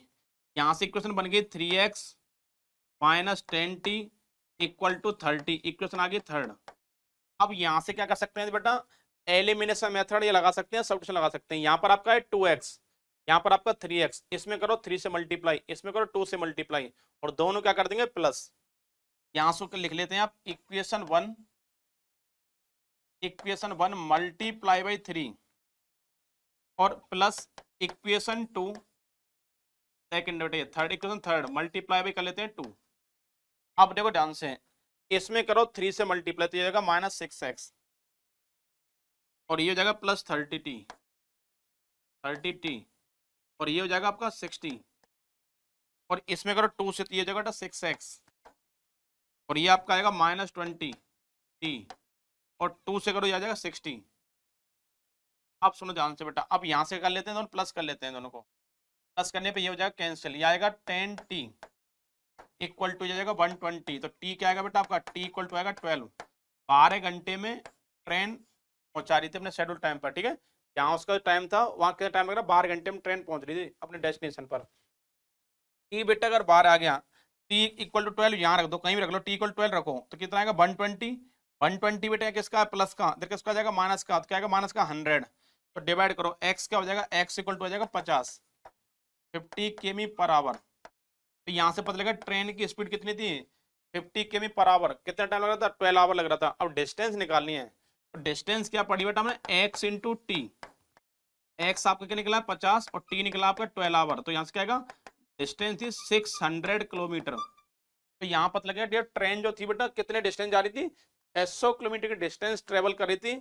यहाँ से इक्वेशन बन गई 3x minus 10t equal to 30, equation आ गई थर्ड। अब यहाँ से क्या कर सकते हैं बेटा, एलिमिनेशन मेथड ये लगा सकते हैं, सब्स्टिट्यूशन लगा सकते हैं। यहाँ पर आपका है 2x, यहाँ पर आपका 3x, इसमें करो 3 से मल्टीप्लाई, इसमें करो 2 से मल्टीप्लाई, और दोनों क्या कर देंगे प्लस। यहाँ से लिख लेते हैं आप इक्वेशन 1 मल्टीप्लाई बाई 3 और प्लस इक्वेशन 2 सेकेंड बेटे third, equation third multiply by कर लेते हैं 2। अब देखो ध्यान से, इसमें करो 3 से मल्टीप्लाई, तो ये जाएगा -6x, और ये हो जाएगा प्लस 30t, और ये हो जाएगा आपका 60, और इसमें करो 2 से, तो ये जाएगा 6x, और ये आपका आएगा -20t, और 2 से करो ये आ जाएगा 60। अब सुनो ध्यान से बेटा, अब यहाँ से कर लेते हैं दोनों, प्लस कर लेते हैं दोनों को, प्लस करने पे ये हो जाएगा कैंसिल, ये आएगा 10t इक्वल टू जाएगा 120, तो t क्या आएगा बेटा आपका, t इक्वल टू आएगा 12। 12 घंटे में ट्रेन पहुंचा रही थी अपने शेड्यूल टाइम पर। ठीक है, जहाँ उसका टाइम था वहाँ कितना टाइम लग रहा, 12 घंटे में ट्रेन पहुंच रही थी अपने डेस्टिनेशन पर। t बेटा अगर 12 आ गया, t इक्वल टू 12 यहाँ रख दो, कहीं भी रख लो, t इक्वल 12 रखो, तो कितना आएगा 120। 120 बेटा किसका, प्लस का, इधर किसका जाएगा माइनस का, तो क्या आएगा माइनस का 100, तो डिवाइड करो, x क्या हो जाएगा, x इक्वल टू हो जाएगा 50 किमी पर आवर। तो यहाँ से पता लगा ट्रेन की स्पीड कितनी थी 50 किमी पर आवर, कितना टाइम लग रहा था 12 आवर लग रहा था। अब डिस्टेंस निकालनी है, तो डिस्टेंस क्या पड़ी बेटा हमने, x इंटू टी, एक्स आपका क्या निकला 50 और t निकला आपका 12 आवर, तो यहाँ से क्या आएगा, डिस्टेंस थी 600 किलोमीटर। तो यहाँ पता लगा डियर ट्रेन जो थी बेटा कितने डिस्टेंस जा रही थी, 600 किलोमीटर की डिस्टेंस ट्रेवल कर रही थी,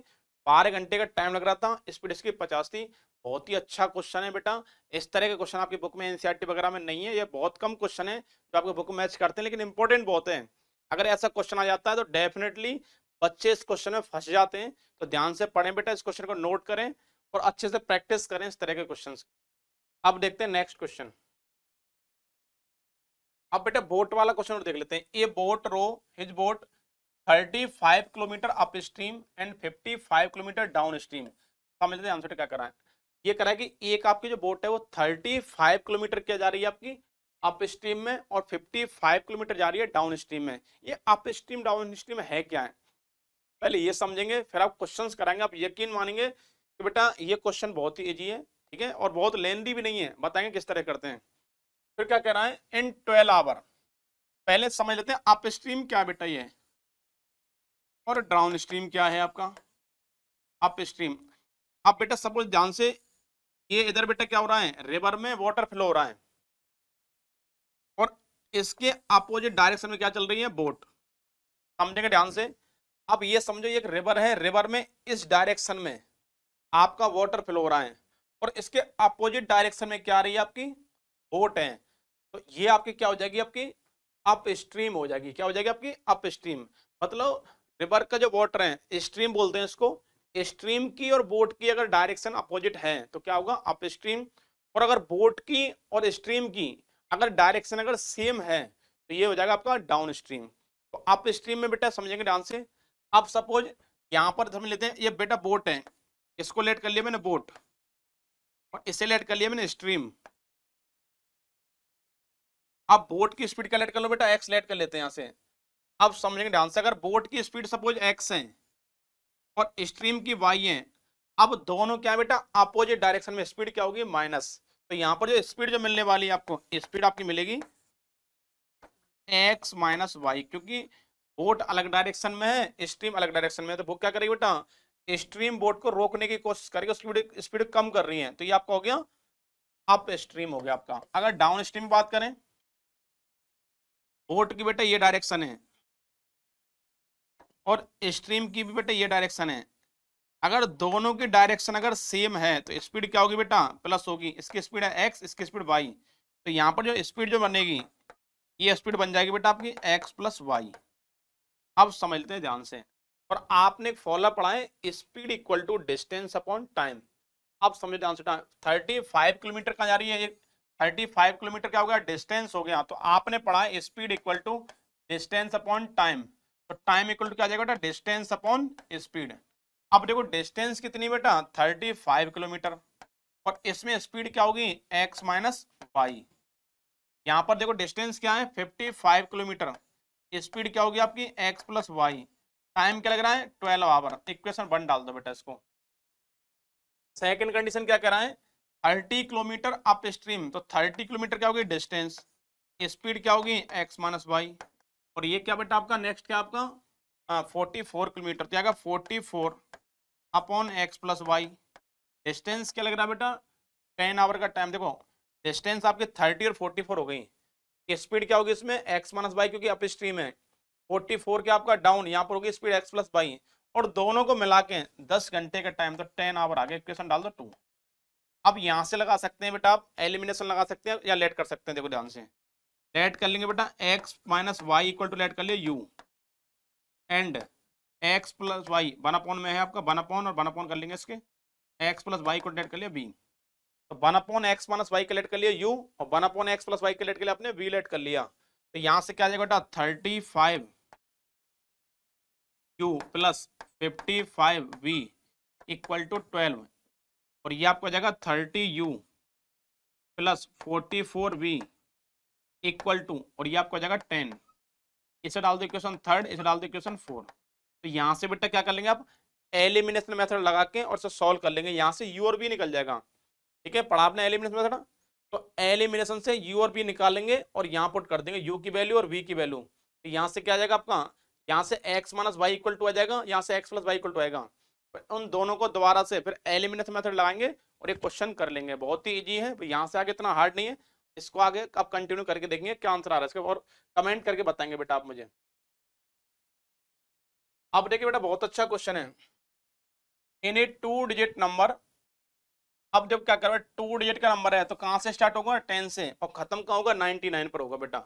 12 घंटे का टाइम लग रहा था, स्पीड इसकी 50 थी। बहुत ही अच्छा क्वेश्चन है बेटा, इस तरह के क्वेश्चन आपकी बुक में एनसीईआरटी वगैरह में नहीं है, ये बहुत कम क्वेश्चन है जो आपके बुक में मैच करते हैं, लेकिन इंपॉर्टेंट बहुत है। अगर ऐसा क्वेश्चन आ जाता है तो डेफिनेटली बच्चे इस क्वेश्चन में फंस जाते हैं। तो ध्यान से पढ़ें बेटा, इस क्वेश्चन को नोट करें और अच्छे से प्रैक्टिस करें इस तरह के क्वेश्चन। अब देखते हैं नेक्स्ट क्वेश्चन। अब बेटा बोट वाला क्वेश्चन देख लेते हैं। ये boat row his boat 35 kilometre up stream and 55 kilometre down stream. समझ लेते हैं आंसर क्या करा है। ये करा है कि एक आपकी जो बोट है वो 35 किलोमीटर क्या जा रही है आपकी अप स्ट्रीम में, और 55 किलोमीटर जा रही है डाउन स्ट्रीम में। ये अप स्ट्रीम डाउन स्ट्रीम है क्या है, पहले ये समझेंगे, फिर आप क्वेश्चंस कराएंगे, आप यकीन मानेंगे कि बेटा ये क्वेश्चन बहुत ही इजी है। ठीक है, और बहुत लेंदी भी नहीं है, बताएंगे किस तरह करते हैं। फिर क्या कह रहा है, इन 12 आवर, पहले समझ लेते हैं अप स्ट्रीम क्या बेटा ये, और डाउन स्ट्रीम क्या है आपका अप स्ट्रीम। अब बेटा सपोज ध्यान से, ये इधर बेटा क्या हो रहा है, रिवर में वाटर फ्लो हो रहा है, और इसके अपोजिट डायरेक्शन में क्या चल रही है, बोट। समझेंगे ध्यान से। अब ये समझो ये एक रिवर है, रिवर में इस डायरेक्शन में आपका वाटर फ्लो हो रहा है, और इसके अपोजिट डायरेक्शन में क्या आ रही है आपकी बोट है, तो ये आपकी क्या हो जाएगी, आपकी अप स्ट्रीम हो जाएगी। क्या हो जाएगी आपकी अप स्ट्रीम, मतलब रिवर का जो वाटर है स्ट्रीम बोलते हैं इसको, स्ट्रीम की और बोट की अगर डायरेक्शन अपोजिट है तो क्या होगा अप स्ट्रीम, और अगर बोट की और स्ट्रीम की अगर डायरेक्शन अगर सेम है तो ये हो जाएगा आपका डाउन स्ट्रीम। तो अप स्ट्रीम में बेटा समझेंगे ध्यान से। अब सपोज यहाँ पर हम लेते हैं, ये बेटा बोट है, इसको लेट कर लिया मैंने बोट, और इसे लेट कर लिया मैंने स्ट्रीम। अब बोट की स्पीड क्या लेट कर लो बेटा, एक्स लेट कर लेते हैं यहाँ से। अब समझेंगे ध्यान से, अगर बोट की स्पीड सपोज एक्स है और स्ट्रीम की वाई है, अब दोनों क्या है बेटा, अपोजिट डायरेक्शन में, स्पीड क्या होगी माइनस। तो यहाँ पर जो स्पीड जो मिलने वाली है आपको, स्पीड आपकी मिलेगी एक्स माइनस वाई, क्योंकि बोट अलग डायरेक्शन में है, स्ट्रीम अलग डायरेक्शन में है। तो वो क्या करेगी बेटा, स्ट्रीम बोट को रोकने की कोशिश करेगी, स्पीड स्पीड कम कर रही है, तो ये आपका हो गया अप स्ट्रीम हो गया आपका। अगर डाउन स्ट्रीम बात करें, बोट की बेटा ये डायरेक्शन है और स्ट्रीम की भी बेटा ये डायरेक्शन है, अगर दोनों की डायरेक्शन अगर सेम है तो स्पीड क्या होगी बेटा, प्लस होगी। इसकी स्पीड है एक्स, इसकी स्पीड वाई, तो यहाँ पर जो स्पीड जो बनेगी, ये स्पीड बन जाएगी बेटा आपकी एक्स प्लस वाई। अब समझते हैं ध्यान से, और आपने एक फॉर्मूला पढ़ा है, speed equal to distance upon time. अब समझो ध्यान से, 35 किलोमीटर कहाँ जा रही है, 35 किलोमीटर क्या हो गया, डिस्टेंस हो गया। तो आपने पढ़ा है speed equal to distance upon time, तो टाइम इक्वल टू क्या आ जाएगा बेटा, डिस्टेंस अपॉन स्पीड। अब देखो डिस्टेंस कितनी बेटा, 35 किलोमीटर, और इसमें स्पीड क्या होगी, एक्स माइनस वाई। यहाँ पर देखो डिस्टेंस क्या है, 55 किलोमीटर, स्पीड क्या होगी आपकी एक्स प्लस वाई, टाइम क्या लग रहा है 12 आवर। इक्वेशन 1 डाल दो बेटा इसको। सेकंड कंडीशन क्या कह रहा है, 30 किलोमीटर अप स्ट्रीम, तो 30 किलोमीटर क्या होगी डिस्टेंस, स्पीड क्या होगी एक्स माइनस वाई। और ये क्या बेटा आपका नेक्स्ट क्या आपका 44 किलोमीटर, क्या 44 upon x plus y. Distance क्या लग रहा है बेटा 10 आवर का टाइम। देखो डिस्टेंस आपके 30 और 44 हो गई, स्पीड क्या होगी इसमें एक्स माइनस वाई, क्योंकि अप स्ट्रीम है। 44 क्या आपका डाउन, यहाँ पर होगी स्पीड एक्स प्लस वाई, और दोनों को मिला के 10 घंटे का टाइम, तो 10 आवर आ गया। इक्वेशन डाल दो 2। अब यहाँ से लगा सकते हैं बेटा आप, एलिमिनेशन लगा सकते हैं या लेट कर सकते हैं। देखो ध्यान से, लेट कर लेंगे बेटा x minus y equal to let कर लिया u, and x plus y 1 upon में है आपका 1 अपॉन, और 1 अपॉन कर लेंगे इसके, एक्स प्लस वाई को लेट कर लिया बी। तो 1 अपॉन एक्स माइनस वाई का लेट कर लिया यू, और 1 अपॉन एक्स प्लस वाई का लेट कर लिया आपने वी लेट कर लिया। तो यहाँ से क्या आ जाएगा बेटा 35 u plus 55 v equal to 12, और ये आपको आ जाएगा 30 u plus 44 v equal to, और ये आपको आ जाएगा 10। इसे डाल दो इक्वेशन 3, इसे डाल दो इक्वेशन 4। तो यहाँ से बेटा क्या कर लेंगे आप, एलिमिनेशन मेथड लगा के और इसे सॉल्व कर लेंगे, यहाँ से यू और बी निकल जाएगा। ठीक है, पढ़ा आपने एलिमिनेशन मेथड, तो एलिमिनेशन से यू और बी निकालेंगे और यहाँ पुट कर देंगे यू की वैल्यू और वी की वैल्यू। तो यहाँ से क्या आ जाएगा आपका, यहाँ से x minus y equal to आ जाएगा, यहाँ से x plus y equal to आएगा। उन दोनों को दोबारा से फिर एलिमिनेशन मेथड लगाएंगे और एक क्वेश्चन कर लेंगे, बहुत ही इजी है, यहाँ से आगे इतना हार्ड नहीं है। इसको आगे आप कंटिन्यू करके देखेंगे क्या आंसर आ रहा है इसका, और कमेंट करके बताएंगे बेटा आप मुझे। अब देखिए बेटा बहुत अच्छा क्वेश्चन है, इन ए 2 डिजिट नंबर। अब जब क्या करो 2 डिजिट का नंबर है तो कहां से स्टार्ट होगा 10 से, और खत्म कहाँ होगा 99 पर होगा बेटा।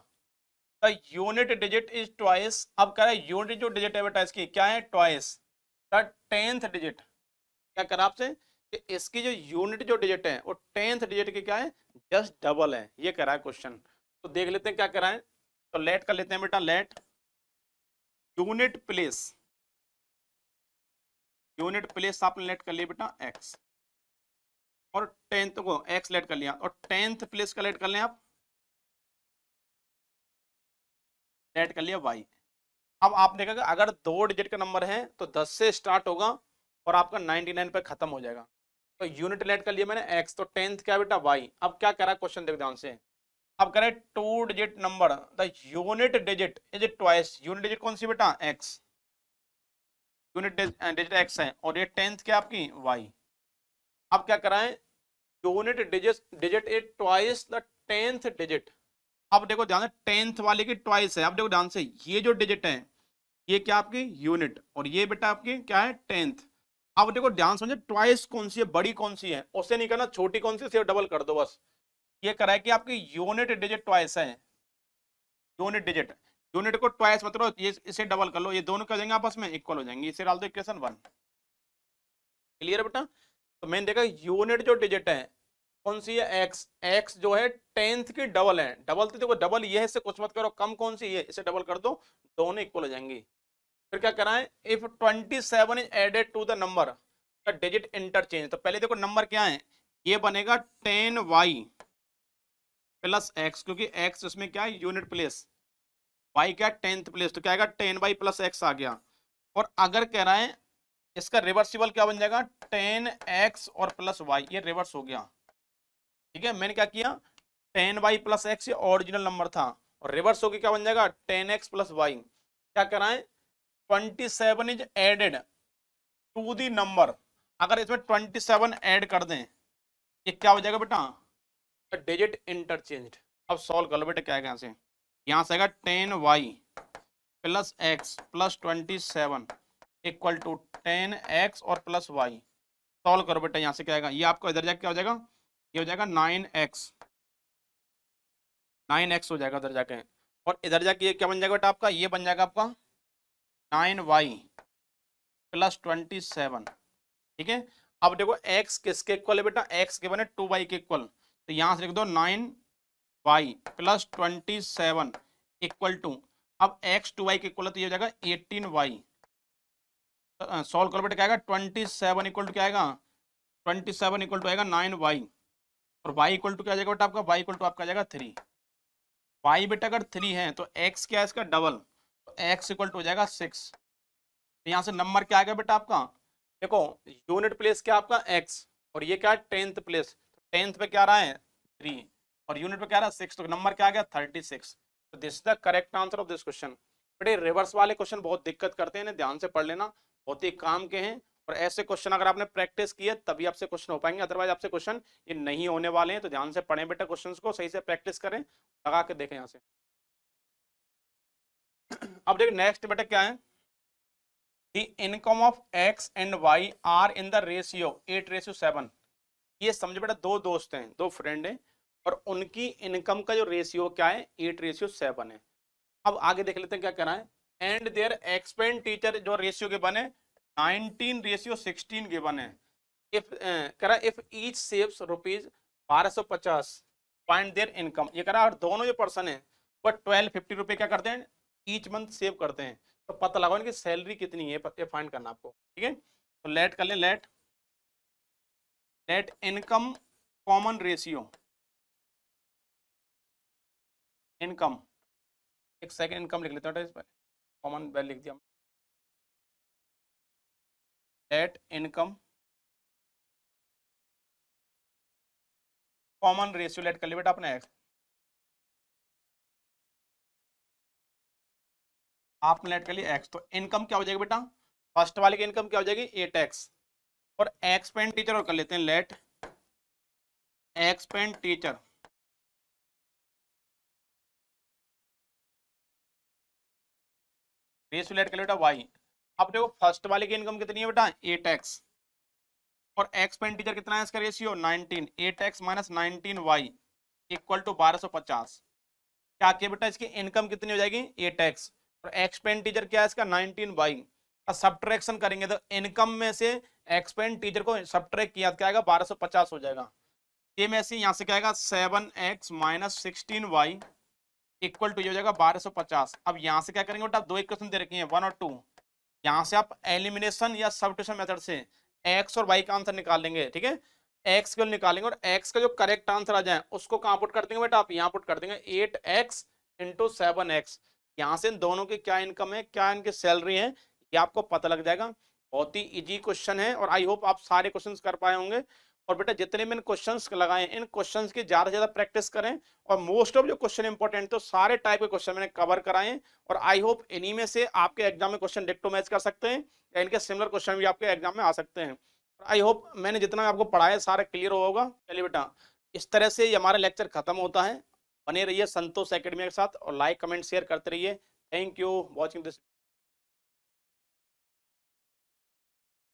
The unit digit is twice, अब कह रहा है यूनिट जो डिजिट है बेटा इसकी क्या है ट्वाइस द 10th डिजिट। क्या करा आपसे कि इसकी जो यूनिट जो डिजिट है वो 10th डिजिट की क्या है जस्ट डबल है, ये कह रहा है क्वेश्चन। तो देख लेते हैं क्या करा है, तो लेट कर लेते हैं बेटा, लेट यूनिट प्लेस आपने लेट कर लिया बेटा एक्स, और 10th को एक्स लेट कर लिया, और 10th प्लेस का लेट कर लें आप, लेट कर लिया वाई। अब आप देखेगा अगर 2 डिजिट का नंबर है तो 10 से स्टार्ट होगा और आपका 99 पे खत्म हो जाएगा। तो यूनिट लेट कर लिया मैंने एक्स, तो 10th क्या बेटा वाई। अब क्या कह रहा है क्वेश्चन, देखो ध्यान से। अब कह रहा है 2 digit number the unit digit is twice, unit digit कौन सी बेटा एक्स, यूनिट डिजिट एक्स है, और ये 10th क्या आपकी वाई। अब क्या करा है unit digit is twice the 10th digit. अब देखो ध्यान से 10th वाले की ट्वाइस है, अब देखो ध्यान से ये जो डिजिट है ये क्या आपकी यूनिट, और ये बेटा आपकी क्या है 10th। अब देखो ध्यान समझे ट्वाइस कौन सी है, बड़ी कौन सी है, उससे नहीं करना, छोटी कौन सी सिर्फ डबल कर दो बस। ये करा है कि आपकी यूनिट डिजिट ट्वाइस है, यूनिट डिजिट, यूनिट को ट्वाइस मतलब ये इसे डबल कर लो, ये दोनों क्या हो जाएंगे आपस में इक्वल हो जाएंगे, इसे डाल दो इक्वेशन 1। क्लियर है बेटा। तो मैंने देखा यूनिट जो डिजिट है कौन सी है एक्स, एक्स जो है 10th की डबल है, डबल तो देखो डबल ये है, इससे कुछ मत करो, कम कौन सी है इसे डबल कर दो, दोनों इक्वल हो जाएंगी। फिर क्या कराएं, if 27 is added to the number the digit interchange. तो पहले देखो नंबर क्या है, ये बनेगा 10y प्लस एक्स, क्योंकि x इसमें क्या है यूनिट प्लेस, y क्या 10th प्लेस, तो क्या आएगा 10y प्लस एक्स आ गया। और अगर कह रहा है इसका रिवर्सिबल क्या बन जाएगा 10x और प्लस y, ये रिवर्स हो गया। ठीक है, मैंने क्या किया 10y प्लस एक्स, ये ओरिजिनल नंबर था, और रिवर्स होके क्या बन जाएगा 10x प्लस वाई। क्या कराएं 27 is added to the number, अगर इसमें 27 ऐड कर दें ये क्या हो जाएगा बेटा डिजिट इंटरचेंज। अब सॉल्व कर लो बेटा, क्या आएगा यहाँ से आएगा 10y plus x plus 27 equal to 10x और प्लस वाई। सॉल्व करो बेटा, यहाँ से क्या आएगा, ये आपको इधर जाके क्या हो जाएगा, ये हो जाएगा 9x हो जाएगा इधर जाके, और इधर जाके ये क्या बन जाएगा बेटा आपका, ये बन जाएगा आपका 9y प्लस 27। ठीक है, अब देखो x किसके इक्वल है बेटा, x के बने 2y के इक्वल, तो यहां से लिख दो 9y प्लस 27 इक्वल टू, अब x 2y के इक्वल है तो ये हो जाएगा 18y। सॉल्व करो बेटा, क्या आएगा 27 इक्वल टू क्या आएगा 27 इक्वल टू आएगा 9y, और y इक्वल टू क्या आ जाएगा बेटा आपका, y इक्वल टू आपका आ जाएगा 3। y बेटा अगर 3 है तो x क्या है इसका डबल, तो x इक्वल टू हो जाएगा 6। तो यहाँ से नंबर क्या आ गया बेटा आपका, देखो यूनिट प्लेस क्या आपका x, और ये क्या है 10th प्लेस, तो 10th पे क्या आ रहा है 3 और यूनिट पे क्या आ रहा है 6, तो नंबर क्या आ गया 36। तो this is the correct answer of this question. बेटे रिवर्स वाले क्वेश्चन बहुत दिक्कत करते हैं, ध्यान से पढ़ लेना, बहुत ही काम के हैं, और ऐसे क्वेश्चन अगर आपने प्रैक्टिस की है तभी आपसे क्वेश्चन हो पाएंगे, अदरवाइज आपसे क्वेश्चन ये नहीं होने वाले हैं। तो ध्यान से पढ़ें बेटा, क्वेश्चंस को सही से प्रैक्टिस करें, लगा के देखें यहाँ से। अब देखिए नेक्स्ट बेटा क्या है, The income of x and y are in the ratio 8:7। ये समझो बेटा, दो दोस्त हैं, दो फ्रेंड हैं, और उनकी इनकम का जो रेशियो क्या है 8:7 है। अब आगे देख लेते हैं क्या करना है, एंड देयर एक्सपेंडिचर जो रेशियो के बने 19:16 के बने। इफ करा if each saves rupees 1250 find there income, ये करा और दोनों जो पर्सन है वो 1250 रुपये क्या करते हैं ईच मंथ सेव करते हैं, तो पता लगाओ इनकी सैलरी कितनी है, ये फाइंड करना आपको। ठीक है, तो लेट कर लें, let income common ratio, income एक सेकंड इनकम लिख लेते हैं इस पर, कॉमन वैल्यू लिख दिया, let income common ratio let कर लिया बेटा आपने एक्स, आपने लेट कर लिया एक्स, तो इनकम क्या हो जाएगी बेटा, फर्स्ट वाले की इनकम क्या हो जाएगी 8x, और एक्सपेंडिचर और कर लेते हैं लेट एक्सपेंडिचर, रेशियो लेट कर लिया बेटा y। अब देखो फर्स्ट वाले की इनकम कितनी है बेटा 8x, और एक्सपेंडिचर कितना है इसका ratio 19, 8x minus 19y equal to 1250। क्या किया बेटा, इसकी इनकम कितनी हो जाएगी 8x, और एक्सपेंडिचर क्या है इसका 19y का सब्ट्रैक्शन करेंगे तो इनकम में से एक्सपेंडिचर को सब्ट्रैक्ट किया तो क्या आएगा 1250 हो जाएगा। सेम ऐसे यहाँ से क्या आएगा 7x minus 16y equal to हो जाएगा 1250। अब यहाँ से क्या करेंगे बेटा, दो इक्वेशन दे रखी है 1 और 2, यहाँ से आप एलिमिनेशन या सब्स्टिट्यूशन मेथड से x और y का आंसर निकाल लेंगे। ठीक है, x को निकालेंगे और x का जो करेक्ट आंसर आ जाए उसको कहाँ पुट कर देंगे बेटा, आप यहाँ पुट कर देंगे 8x इंटू 7x। यहाँ से इन दोनों की क्या इनकम है, क्या इनकी सैलरी है, ये आपको पता लग जाएगा। बहुत ही इजी क्वेश्चन है, और आई होप आप सारे क्वेश्चंस कर पाए होंगे। और बेटा जितने मैंने क्वेश्चंस लगाए इन क्वेश्चंस की ज्यादा से ज्यादा प्रैक्टिस करें, और मोस्ट ऑफ जो क्वेश्चन इंपॉर्टेंट तो सारे टाइप के क्वेश्चन मैंने कवर कराए हैं, और आई होप इन्हीं में से आपके एग्जाम में क्वेश्चन डिक्टो मैच कर सकते हैं, या इनके सिमिलर क्वेश्चन भी आपके एग्जाम में आ सकते हैं। आई होप मैंने जितना आपको पढ़ाया सारा क्लियर होगा। चलिए बेटा, इस तरह से हमारा लेक्चर खत्म होता है। बने रहिए संतोष एकेडमी के साथ, और लाइक कमेंट शेयर करते रहिए। Thank you watching this.